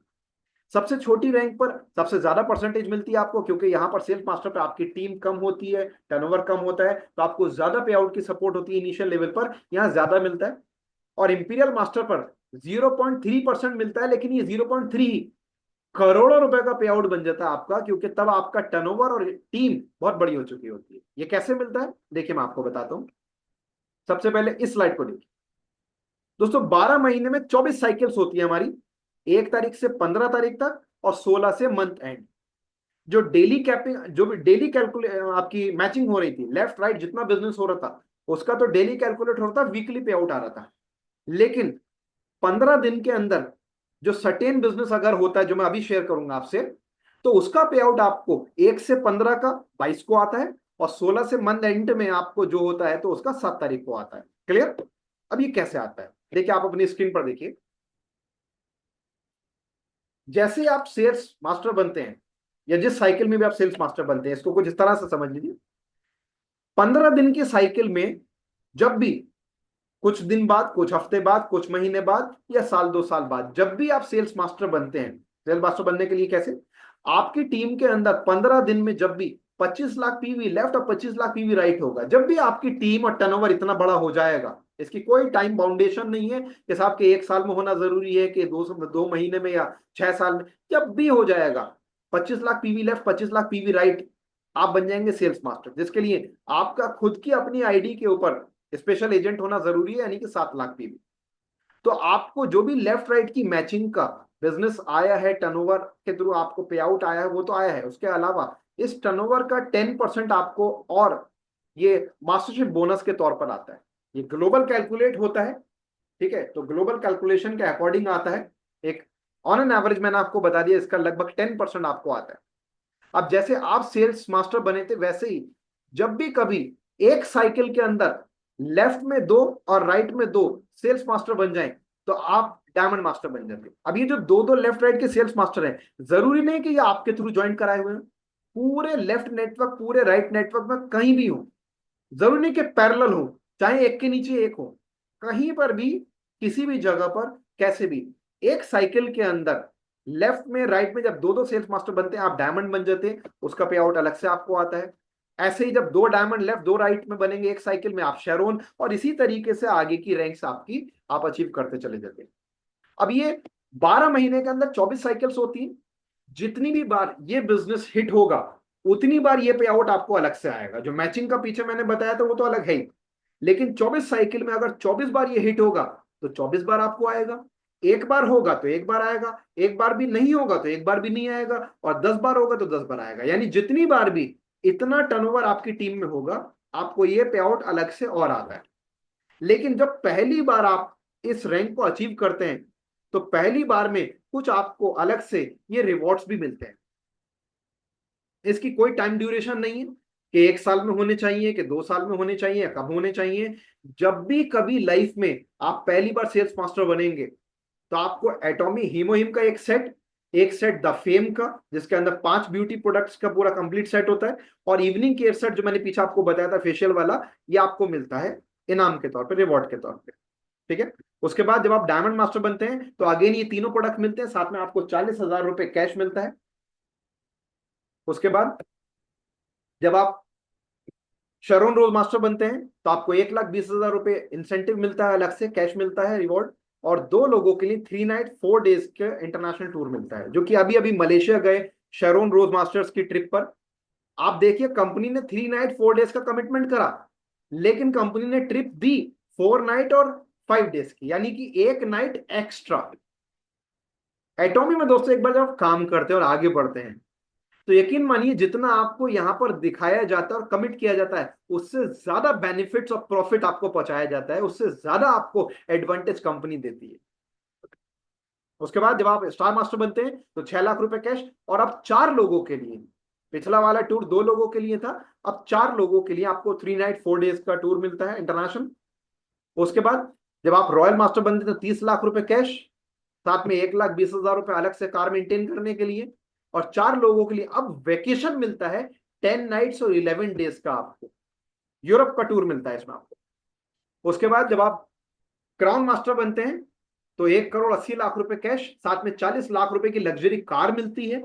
सबसे छोटी रैंक पर सबसे ज्यादा परसेंटेज मिलती है आपको, क्योंकि यहाँ पर सेल्स मास्टर पे आपकी टीम कम होती है, टर्नओवर कम होता है, तो आपको ज्यादा पे आउट की सपोर्ट होती है इनिशियल लेवल पर, यहाँ ज्यादा मिलता है। और इंपीरियल मास्टर पर 0.3% मिलता है, लेकिन ये 0.3 करोड़ों रुपए का पे आउट बन जाता है आपका, क्योंकि तब आपका टर्नओवर और टीम बहुत बड़ी हो चुकी होती है। ये कैसे मिलता है देखिए, मैं आपको बताता हूं। सबसे पहले इस स्लाइड को देखिए दोस्तों। 12 महीने में 24 साइकिल्स होती है हमारी, 1 तारीख से 15 तारीख तक, और 16 से मंथ एंड। जो डेली कैपिंग, जो भी डेली कैलकुलेट आपकी मैचिंग हो रही थी, लेफ्ट राइट जितना बिजनेस हो रहा था उसका तो डेली कैलकुलेट होता था, वीकली पे आउट आ रहा था। लेकिन 15 दिन के अंदर जो सर्टेन बिजनेस अगर होता है, जो मैं अभी शेयर करूंगा आपसे, तो उसका पे आउट आपको 1 से 15 का 22 को आता है, और 16 से मंथ एंड में आपको जो होता है तो उसका 7 तारीख को आता है। क्लियर? अब ये कैसे आता है देखिए, आप अपनी स्क्रीन पर देखिए। जैसे आप सेल्स मास्टर बनते हैं, या जिस साइकिल में भी आप सेल्स मास्टर बनते हैं, इसको कुछ इस तरह से समझ लीजिए। 15 दिन की साइकिल में जब भी कुछ दिन बाद, कुछ हफ्ते बाद, कुछ महीने बाद, या साल 2 साल बाद, जब भी आप सेल्स मास्टर बनते हैं, सेल्स मास्टर बनने के लिए कैसे, आपकी टीम के अंदर 15 दिन में जब भी 25 लाख पीवी लेफ्ट और 25 लाख पीवी राइट होगा, जब भी आपकी टीम और टर्नओवर इतना बड़ा हो जाएगा, इसकी कोई टाइम बाउंडेशन नहीं है कि साहब के 1 साल में होना जरूरी है कि 2 महीने में या 6 साल में, जब भी हो जाएगा 25 lakh PV left, 25 lakh PV right, आप बन जाएंगे सेल्स मास्टर, जिसके लिए आपका खुद की अपनी आईडी के ऊपर स्पेशल एजेंट होना जरूरी है, यानी कि 7 लाख पीवी। तो आपको जो भी लेफ्ट राइट की मैचिंग का बिजनेस आया है, टर्नओवर के थ्रू आपको पे आउट आया है, वो तो आया है, उसके अलावा इस टर्नओवर का 10% आपको और ये मास्टरशिप बोनस के तौर पर आता है। ये ग्लोबल कैलकुलेट होता है, ठीक है, तो ग्लोबल कैलकुलेशन के अकॉर्डिंग आता है। एक ऑन एन एवरेज मैंने आपको बता दिया, इसका लगभग 10% आपको आता है। अब जैसे आप सेल्स मास्टर बने थे, वैसे ही जब भी कभी एक साइकिल के अंदर लेफ्ट में 2 और राइट में 2 सेल्स मास्टर बन जाएं, तो आप डायमंड मास्टर बन जाते हैं। अब ये जो दो दो लेफ्ट राइट के सेल्स मास्टर हैं, जरूरी नहीं कि ये आपके थ्रू ज्वाइन कराए हुए हैं, पूरे लेफ्ट नेटवर्क, पूरे राइट नेटवर्क में कहीं भी हो, जरूरी नहीं कि पैरेलल हो, चाहे एक के नीचे एक हो, कहीं पर भी, किसी भी जगह पर, कैसे भी, एक साइकिल के अंदर लेफ्ट में राइट में जब दो दो सेल्स मास्टर बनते हैं, आप डायमंड बन जाते हैं, उसका पे आउट अलग से आपको आता है। ऐसे ही जब 2 डायमंड लेफ्ट 2 राइट में बनेंगे एक साइकिल में, आप शेरोन, और इसी तरीके से आगे की रैंक्स आपकी आप अचीव करते चले जाते हैं। अब ये 12 महीने के अंदर 24 साइकिल्स होती हैं। जितनी भी बार ये बिजनेस हिट होगा, उतनी बार ये पे आउट आपको अलग से आएगा। जो मैचिंग का पीछे मैंने बताया था वो तो अलग है ही, लेकिन 24 साइकिल में अगर 24 बार ये हिट होगा, तो 24 बार आपको आएगा। एक बार होगा तो एक बार आएगा, एक बार भी नहीं होगा तो एक बार भी नहीं आएगा, और 10 बार होगा तो 10 बार आएगा। यानी जितनी बार भी इतना टर्नओवर आपकी टीम में होगा, आपको ये पे आउट अलग से और आता है। लेकिन जब पहली बार आप इस रैंक को अचीव करते हैं, तो पहली बार में कुछ आपको अलग से ये रिवॉर्ड्स भी मिलते हैं। इसकी कोई टाइम ड्यूरेशन नहीं है कि 1 साल में होने चाहिए, कि 2 साल में होने चाहिए, या कब होने चाहिए। जब भी कभी लाइफ में आप पहली बार सेल्स मास्टर बनेंगे, तो आपको एटॉमी हीमोहिम का एक सेट द फेम का, जिसके अंदर 5 ब्यूटी प्रोडक्ट्स का पूरा कंप्लीट सेट होता है, और इवनिंग केयर सेट जो मैंने पीछे आपको बताया था फेशियल वाला, ये आपको मिलता है इनाम के तौर पे, रिवॉर्ड के तौर पे। ठीक है, उसके बाद जब आप डायमंड मास्टर बनते हैं, तो अगेन ये तीनों प्रोडक्ट मिलते हैं, साथ में आपको 40,000 रुपए कैश मिलता है। उसके बाद जब आप शरोन रोज मास्टर बनते हैं, तो आपको 1,20,000 रुपए इंसेंटिव मिलता है, अलग से कैश मिलता है, रिवॉर्ड। और 2 लोगों के लिए 3 नाइट 4 डेज के इंटरनेशनल टूर मिलता है, जो कि अभी अभी मलेशिया गए शरोन रोज मास्टर्स की ट्रिप पर। आप देखिए, कंपनी ने 3 नाइट 4 डेज का कमिटमेंट करा, लेकिन कंपनी ने ट्रिप दी 4 नाइट और 5 डेज की, यानी कि 1 नाइट एक्स्ट्रा। एटॉमी में दोस्तों, एक बार जब आप काम करते हैं और आगे बढ़ते हैं, तो यकीन मानिए जितना आपको यहां पर दिखाया जाता है और कमिट किया जाता है, उससे ज्यादा बेनिफिट्स और प्रॉफिट आपको पहुंचाया जाता है, उससे ज्यादा आपको एडवांटेज कंपनी देती है। उसके बाद जब आप स्टार मास्टर बनते हैं, तो 6 लाख रुपए कैश, और अब 4 लोगों के लिए, पिछला वाला टूर 2 लोगों के लिए था, अब 4 लोगों के लिए आपको 3 नाइट 4 डेज का टूर मिलता है इंटरनेशनल। उसके बाद जब आप रॉयल मास्टर बनते हैं, तो 30 लाख रुपए कैश, साथ में 1,20,000 रुपए अलग से कार मेंटेन करने के लिए, और 4 लोगों के लिए अब वेकेशन मिलता है 10 नाइट्स और 11 डेज का, आपको यूरोप का टूर मिलता है इसमें आपको। उसके बाद जब आप क्राउन मास्टर बनते हैं, तो 1,80,00,000 रुपए कैश, साथ में 40 लाख रुपए की लग्जरी कार मिलती है,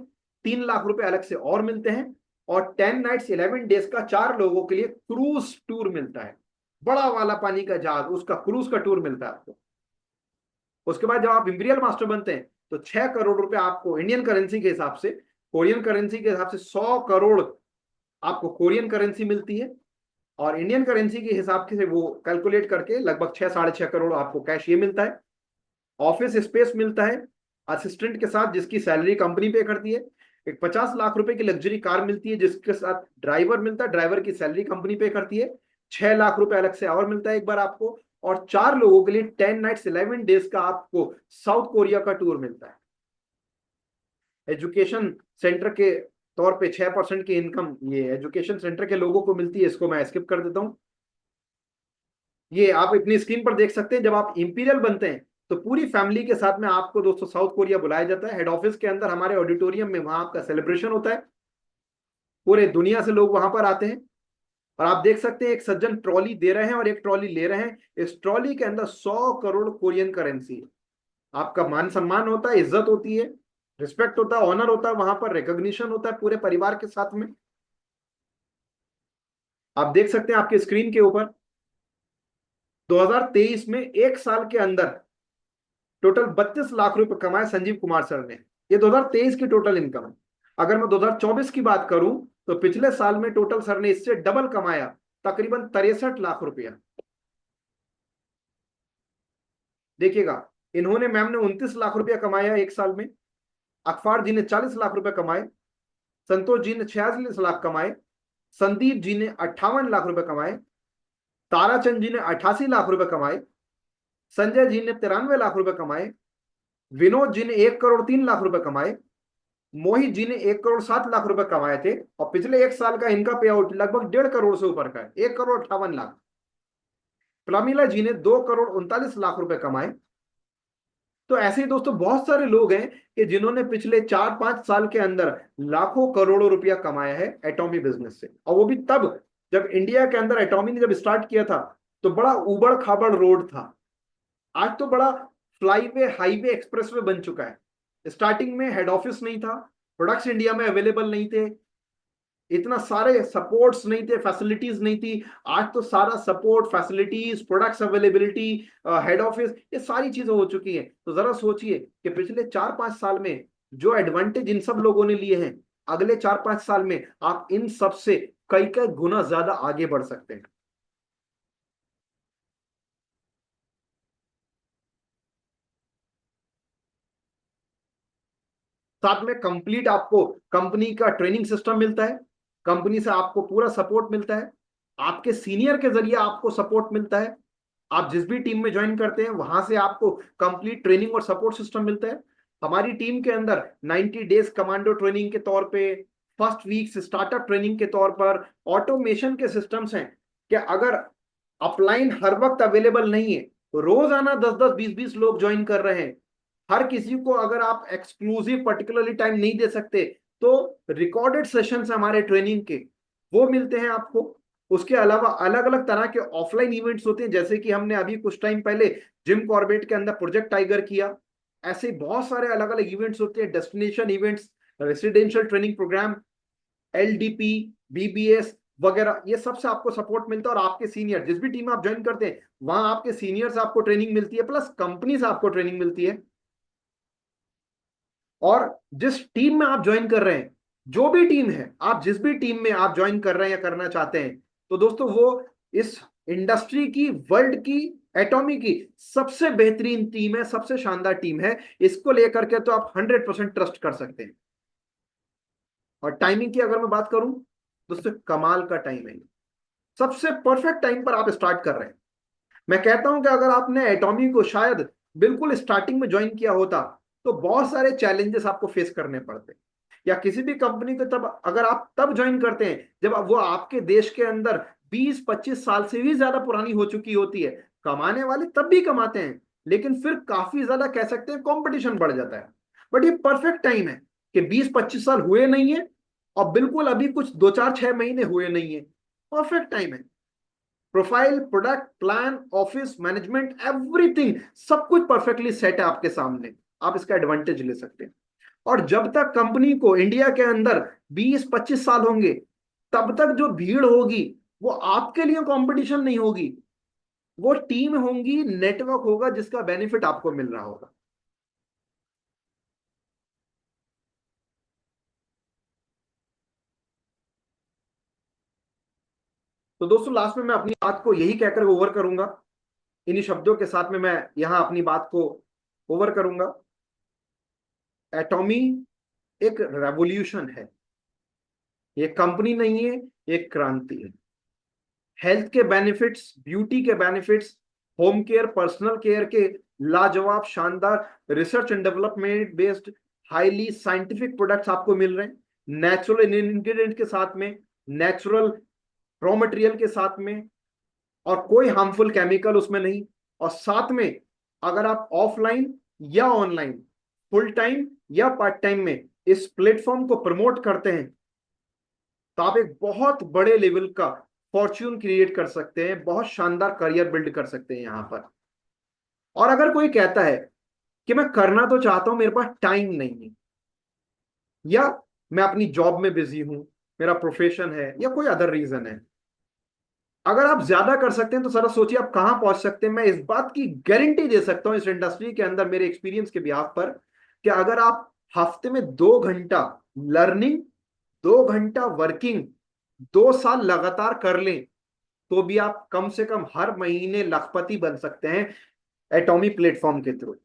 3 लाख रुपए अलग से और मिलते हैं, और 10 नाइट्स 11 डेज का 4 लोगों के लिए क्रूज टूर मिलता है, बड़ा वाला पानी का जहाज, उसका क्रूज का टूर मिलता है आपको। उसके बाद जब आप इंपीरियल मास्टर बनते हैं तो 6 करोड़ रुपए आपको इंडियन करेंसी के हिसाब से, कोरियन करेंसी के हिसाब से 100 करोड़ आपको कोरियन करेंसी मिलती है, और इंडियन करेंसी के हिसाब से वो कैलकुलेट करके लगभग 6-6.5 करोड़ आपको कैश ये मिलता है। ऑफिस स्पेस मिलता है असिस्टेंट के साथ, जिसकी सैलरी कंपनी पे करती है। एक 50 लाख रुपए की लग्जरी कार मिलती है, जिसके साथ ड्राइवर मिलता है, ड्राइवर की सैलरी कंपनी पे करती है। 6 लाख रुपए अलग से और मिलता है एक बार आपको, और 4 लोगों के लिए 10 नाइट्स 11 डेज का आपको साउथ कोरिया का टूर मिलता है। एजुकेशन सेंटर के तौर पे 6% की इनकम ये एजुकेशन सेंटर के लोगों को मिलती है, इसको मैं स्किप कर देता हूं। ये आप अपनी स्क्रीन पर देख सकते हैं, जब आप इंपीरियल बनते हैं तो पूरी फैमिली के साथ में आपको दोस्तों साउथ कोरिया बुलाया जाता है। हेड ऑफिस के अंदर हमारे ऑडिटोरियम में वहां आपका सेलिब्रेशन होता है, पूरे दुनिया से लोग वहां पर आते हैं। और आप देख सकते हैं एक सज्जन ट्रॉली दे रहे हैं और एक ट्रॉली ले रहे हैं, इस ट्रॉली के अंदर 100 करोड़ कोरियन करेंसी है। आपका मान सम्मान होता है, इज्जत होती है, रिस्पेक्ट होता है, ऑनर होता है, वहां पर रिकॉग्निशन होता है पूरे परिवार के साथ में। आप देख सकते हैं आपके स्क्रीन के ऊपर 2023 में एक साल के अंदर टोटल 32 लाख रुपए कमाए संजीव कुमार सर ने। ये 2023 की टोटल इनकम है। अगर मैं 2024 की बात करूं तो पिछले साल में टोटल सर ने इससे डबल कमाया, तकरीबन 63 लाख रुपया। देखिएगा, इन्होंने मैम ने 29 लाख रुपया कमाया एक साल में, अखफार जी ने 40 लाख रुपए कमाए, संतोष जी ने 46 लाख कमाए, संदीप जी ने 58 लाख रुपए कमाए, ताराचंद जी ने 88 लाख रुपए कमाए, संजय जी ने 93 लाख रुपए कमाए, विनोद जी ने 1,03,00,000 रुपए कमाए, मोहित जी ने 1,07 लाख रुपए कमाए थे, और पिछले एक साल का इनका पे आउट लगभग 1.5 करोड़ से ऊपर का है, 1,58,00,000। प्रमिला जी ने 2,39,00,000 रुपए कमाए। तो ऐसे ही दोस्तों बहुत सारे लोग हैं कि जिन्होंने पिछले 4-5 साल के अंदर लाखों करोड़ों रुपया कमाया है एटॉमी बिजनेस से, और वो भी तब जब इंडिया के अंदर एटॉमी ने जब स्टार्ट किया था तो बड़ा उबड़ खाबड़ रोड था। आज तो बड़ा फ्लाईवे, हाईवे, एक्सप्रेसवे बन चुका है। स्टार्टिंग में हेड ऑफिस नहीं था, प्रोडक्ट्स इंडिया में अवेलेबल नहीं थे, इतना सारे सपोर्ट्स नहीं थे, फैसिलिटीज नहीं थी। आज तो सारा support, facilities, products availability, head office, ये सारी चीजें हो चुकी हैं। तो जरा सोचिए कि पिछले 4-5 साल में जो एडवांटेज इन सब लोगों ने लिए हैं, अगले 4-5 साल में आप इन सब से कई कई गुना ज्यादा आगे बढ़ सकते हैं। साथ में कंप्लीट आपको कंपनी का ट्रेनिंग सिस्टम मिलता है, कंपनी से आपको पूरा सपोर्ट मिलता है, आपके सीनियर के जरिए आपको सपोर्ट मिलता है। आप जिस भी टीम में ज्वाइन करते हैं वहां से आपको कंप्लीट ट्रेनिंग और सपोर्ट सिस्टम मिलता है। हमारी टीम के अंदर 90 डेज कमांडो ट्रेनिंग के तौर पे, फर्स्ट वीक स्टार्टअप ट्रेनिंग के तौर पर ऑटोमेशन के सिस्टम्स हैं कि अगर अपलाइन हर वक्त अवेलेबल नहीं है, रोजाना 10-10 20-20 लोग ज्वाइन कर रहे हैं। हर किसी को अगर आप एक्सक्लूसिव पर्टिकुलरली टाइम नहीं दे सकते तो रिकॉर्डेड सेशंस हमारे ट्रेनिंग के वो मिलते हैं आपको। उसके अलावा अलग अलग तरह के ऑफलाइन इवेंट्स होते हैं, जैसे कि हमने अभी कुछ टाइम पहले जिम कॉर्बेट के अंदर प्रोजेक्ट टाइगर किया। ऐसे बहुत सारे अलग अलग इवेंट्स होते हैं, destination events, residential training programme, LDP, BBS वगैरह, ये सबसे आपको सपोर्ट मिलता है। और आपके सीनियर जिस भी टीम आप ज्वाइन करते हैं वहां आपके सीनियर से आपको ट्रेनिंग मिलती है, प्लस कंपनी से आपको ट्रेनिंग मिलती है। और जिस टीम में आप ज्वाइन कर रहे हैं, जो भी टीम है, आप जिस भी टीम में आप ज्वाइन कर रहे हैं या करना चाहते हैं, तो दोस्तों वो इस इंडस्ट्री की, वर्ल्ड की, एटॉमी की सबसे बेहतरीन टीम है, सबसे शानदार टीम है। इसको लेकर के तो आप 100% ट्रस्ट कर सकते हैं। और टाइमिंग की अगर मैं बात करूं दोस्तों, कमाल का टाइम है, सबसे परफेक्ट टाइम पर आप स्टार्ट कर रहे हैं। मैं कहता हूं कि अगर आपने एटॉमी को शायद बिल्कुल स्टार्टिंग में ज्वाइन किया होता तो बहुत सारे चैलेंजेस आपको फेस करने पड़ते, या किसी भी कंपनी को तब अगर आप तब ज्वाइन करते हैं जब वो आपके देश के अंदर 20-25 साल से भी ज्यादा पुरानी हो चुकी होती है। कमाने वाले तब भी कमाते हैं, लेकिन फिर काफी ज्यादा कह सकते हैं कंपटीशन बढ़ जाता है। बट ये परफेक्ट टाइम है कि 20-25 साल हुए नहीं है और बिल्कुल अभी कुछ 2-4-6 महीने हुए नहीं है, परफेक्ट टाइम है। Profile, product, plan, office management, everything, सब कुछ परफेक्टली सेट है आपके सामने। आप इसका एडवांटेज ले सकते हैं। और जब तक कंपनी को इंडिया के अंदर 20-25 साल होंगे, तब तक जो भीड़ होगी वो आपके लिए कंपटीशन नहीं होगी, वो टीम होंगी, नेटवर्क होगा जिसका बेनिफिट आपको मिल रहा होगा। तो दोस्तों लास्ट में मैं अपनी बात को यही कहकर ओवर करूंगा, इन्हीं शब्दों के साथ में मैं यहां अपनी बात को ओवर करूंगा। एटॉमी एक रेवोल्यूशन है, ये कंपनी नहीं है, एक क्रांति है। हेल्थ के बेनिफिट्स, ब्यूटी के benefits, home care, personal care के लाजवाब शानदार research and development based highly scientific products आपको मिल रहे हैं, नेचुरल इंग्रेडिएंट के साथ में, नेचुरल रॉ मटेरियल के साथ में, और कोई हार्मफुल केमिकल उसमें नहीं। और साथ में अगर आप ऑफलाइन या ऑनलाइन, फुल टाइम या पार्ट टाइम में इस प्लेटफॉर्म को प्रमोट करते हैं, तो आप एक बहुत बड़े लेवल का फॉर्च्यून क्रिएट कर सकते हैं, बहुत शानदार करियर बिल्ड कर सकते हैं यहां पर। और अगर कोई कहता है कि मैं करना तो चाहता हूं, मेरे पास टाइम नहीं है, या मैं अपनी जॉब में बिजी हूं, मेरा प्रोफेशन है, या कोई अदर रीजन है, अगर आप ज्यादा कर सकते हैं तो जरा सोचिए आप कहां पहुंच सकते हैं। मैं इस बात की गारंटी दे सकता हूं इस इंडस्ट्री के अंदर मेरे एक्सपीरियंस के बिहाफ पर, कि अगर आप हफ्ते में 2 घंटा लर्निंग, 2 घंटा वर्किंग, 2 साल लगातार कर लें, तो भी आप कम से कम हर महीने लखपति बन सकते हैं एटॉमी प्लेटफॉर्म के through.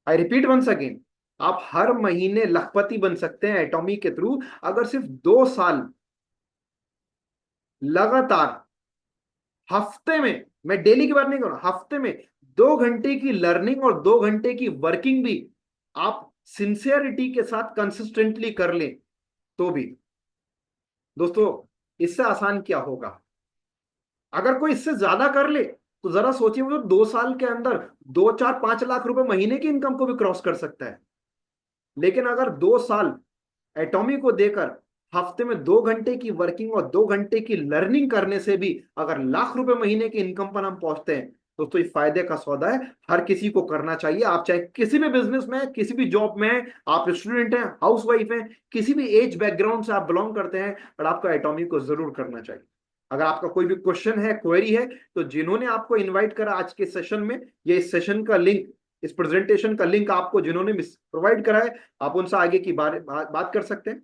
I repeat once again, आप हर महीने लखपति बन सकते हैं एटॉमी के थ्रू, अगर सिर्फ 2 साल लगातार, हफ्ते में, मैं डेली की बात नहीं कर रहा, हफ्ते में 2 घंटे की लर्निंग और 2 घंटे की वर्किंग भी आप सिंसियरिटी के साथ कंसिस्टेंटली कर लें, तो भी दोस्तों इससे आसान क्या होगा। अगर कोई इससे ज्यादा कर ले तो जरा सोचिए, वो 2 साल के अंदर 2, 4, 5 लाख रुपए महीने की इनकम को भी क्रॉस कर सकता है। लेकिन अगर 2 साल एटॉमी को देकर हफ्ते में 2 घंटे की वर्किंग और 2 घंटे की लर्निंग करने से भी अगर लाख रुपए महीने की इनकम पर हम पहुंचते हैं, दोस्तों ये फायदे का सौदा है, हर किसी को करना चाहिए। आप चाहे किसी भी बिजनेस में, किसी भी जॉब में हैं, आप स्टूडेंट हैं, हाउस वाइफ हैं, किसी भी एज बैकग्राउंड से आप बिलोंग करते हैं, और आपको एटॉमी को जरूर करना चाहिए। अगर आपका कोई भी क्वेश्चन है, क्वेरी है, तो जिन्होंने आपको इन्वाइट करा आज के सेशन में, ये इस सेशन का लिंक, इस प्रेजेंटेशन का लिंक आपको जिन्होंने प्रोवाइड करा है, आप उनसे आगे की बात कर सकते हैं।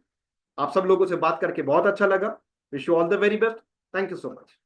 आप सब लोगों से बात करके बहुत अच्छा लगा। Wish you all the very best. Thank you so much.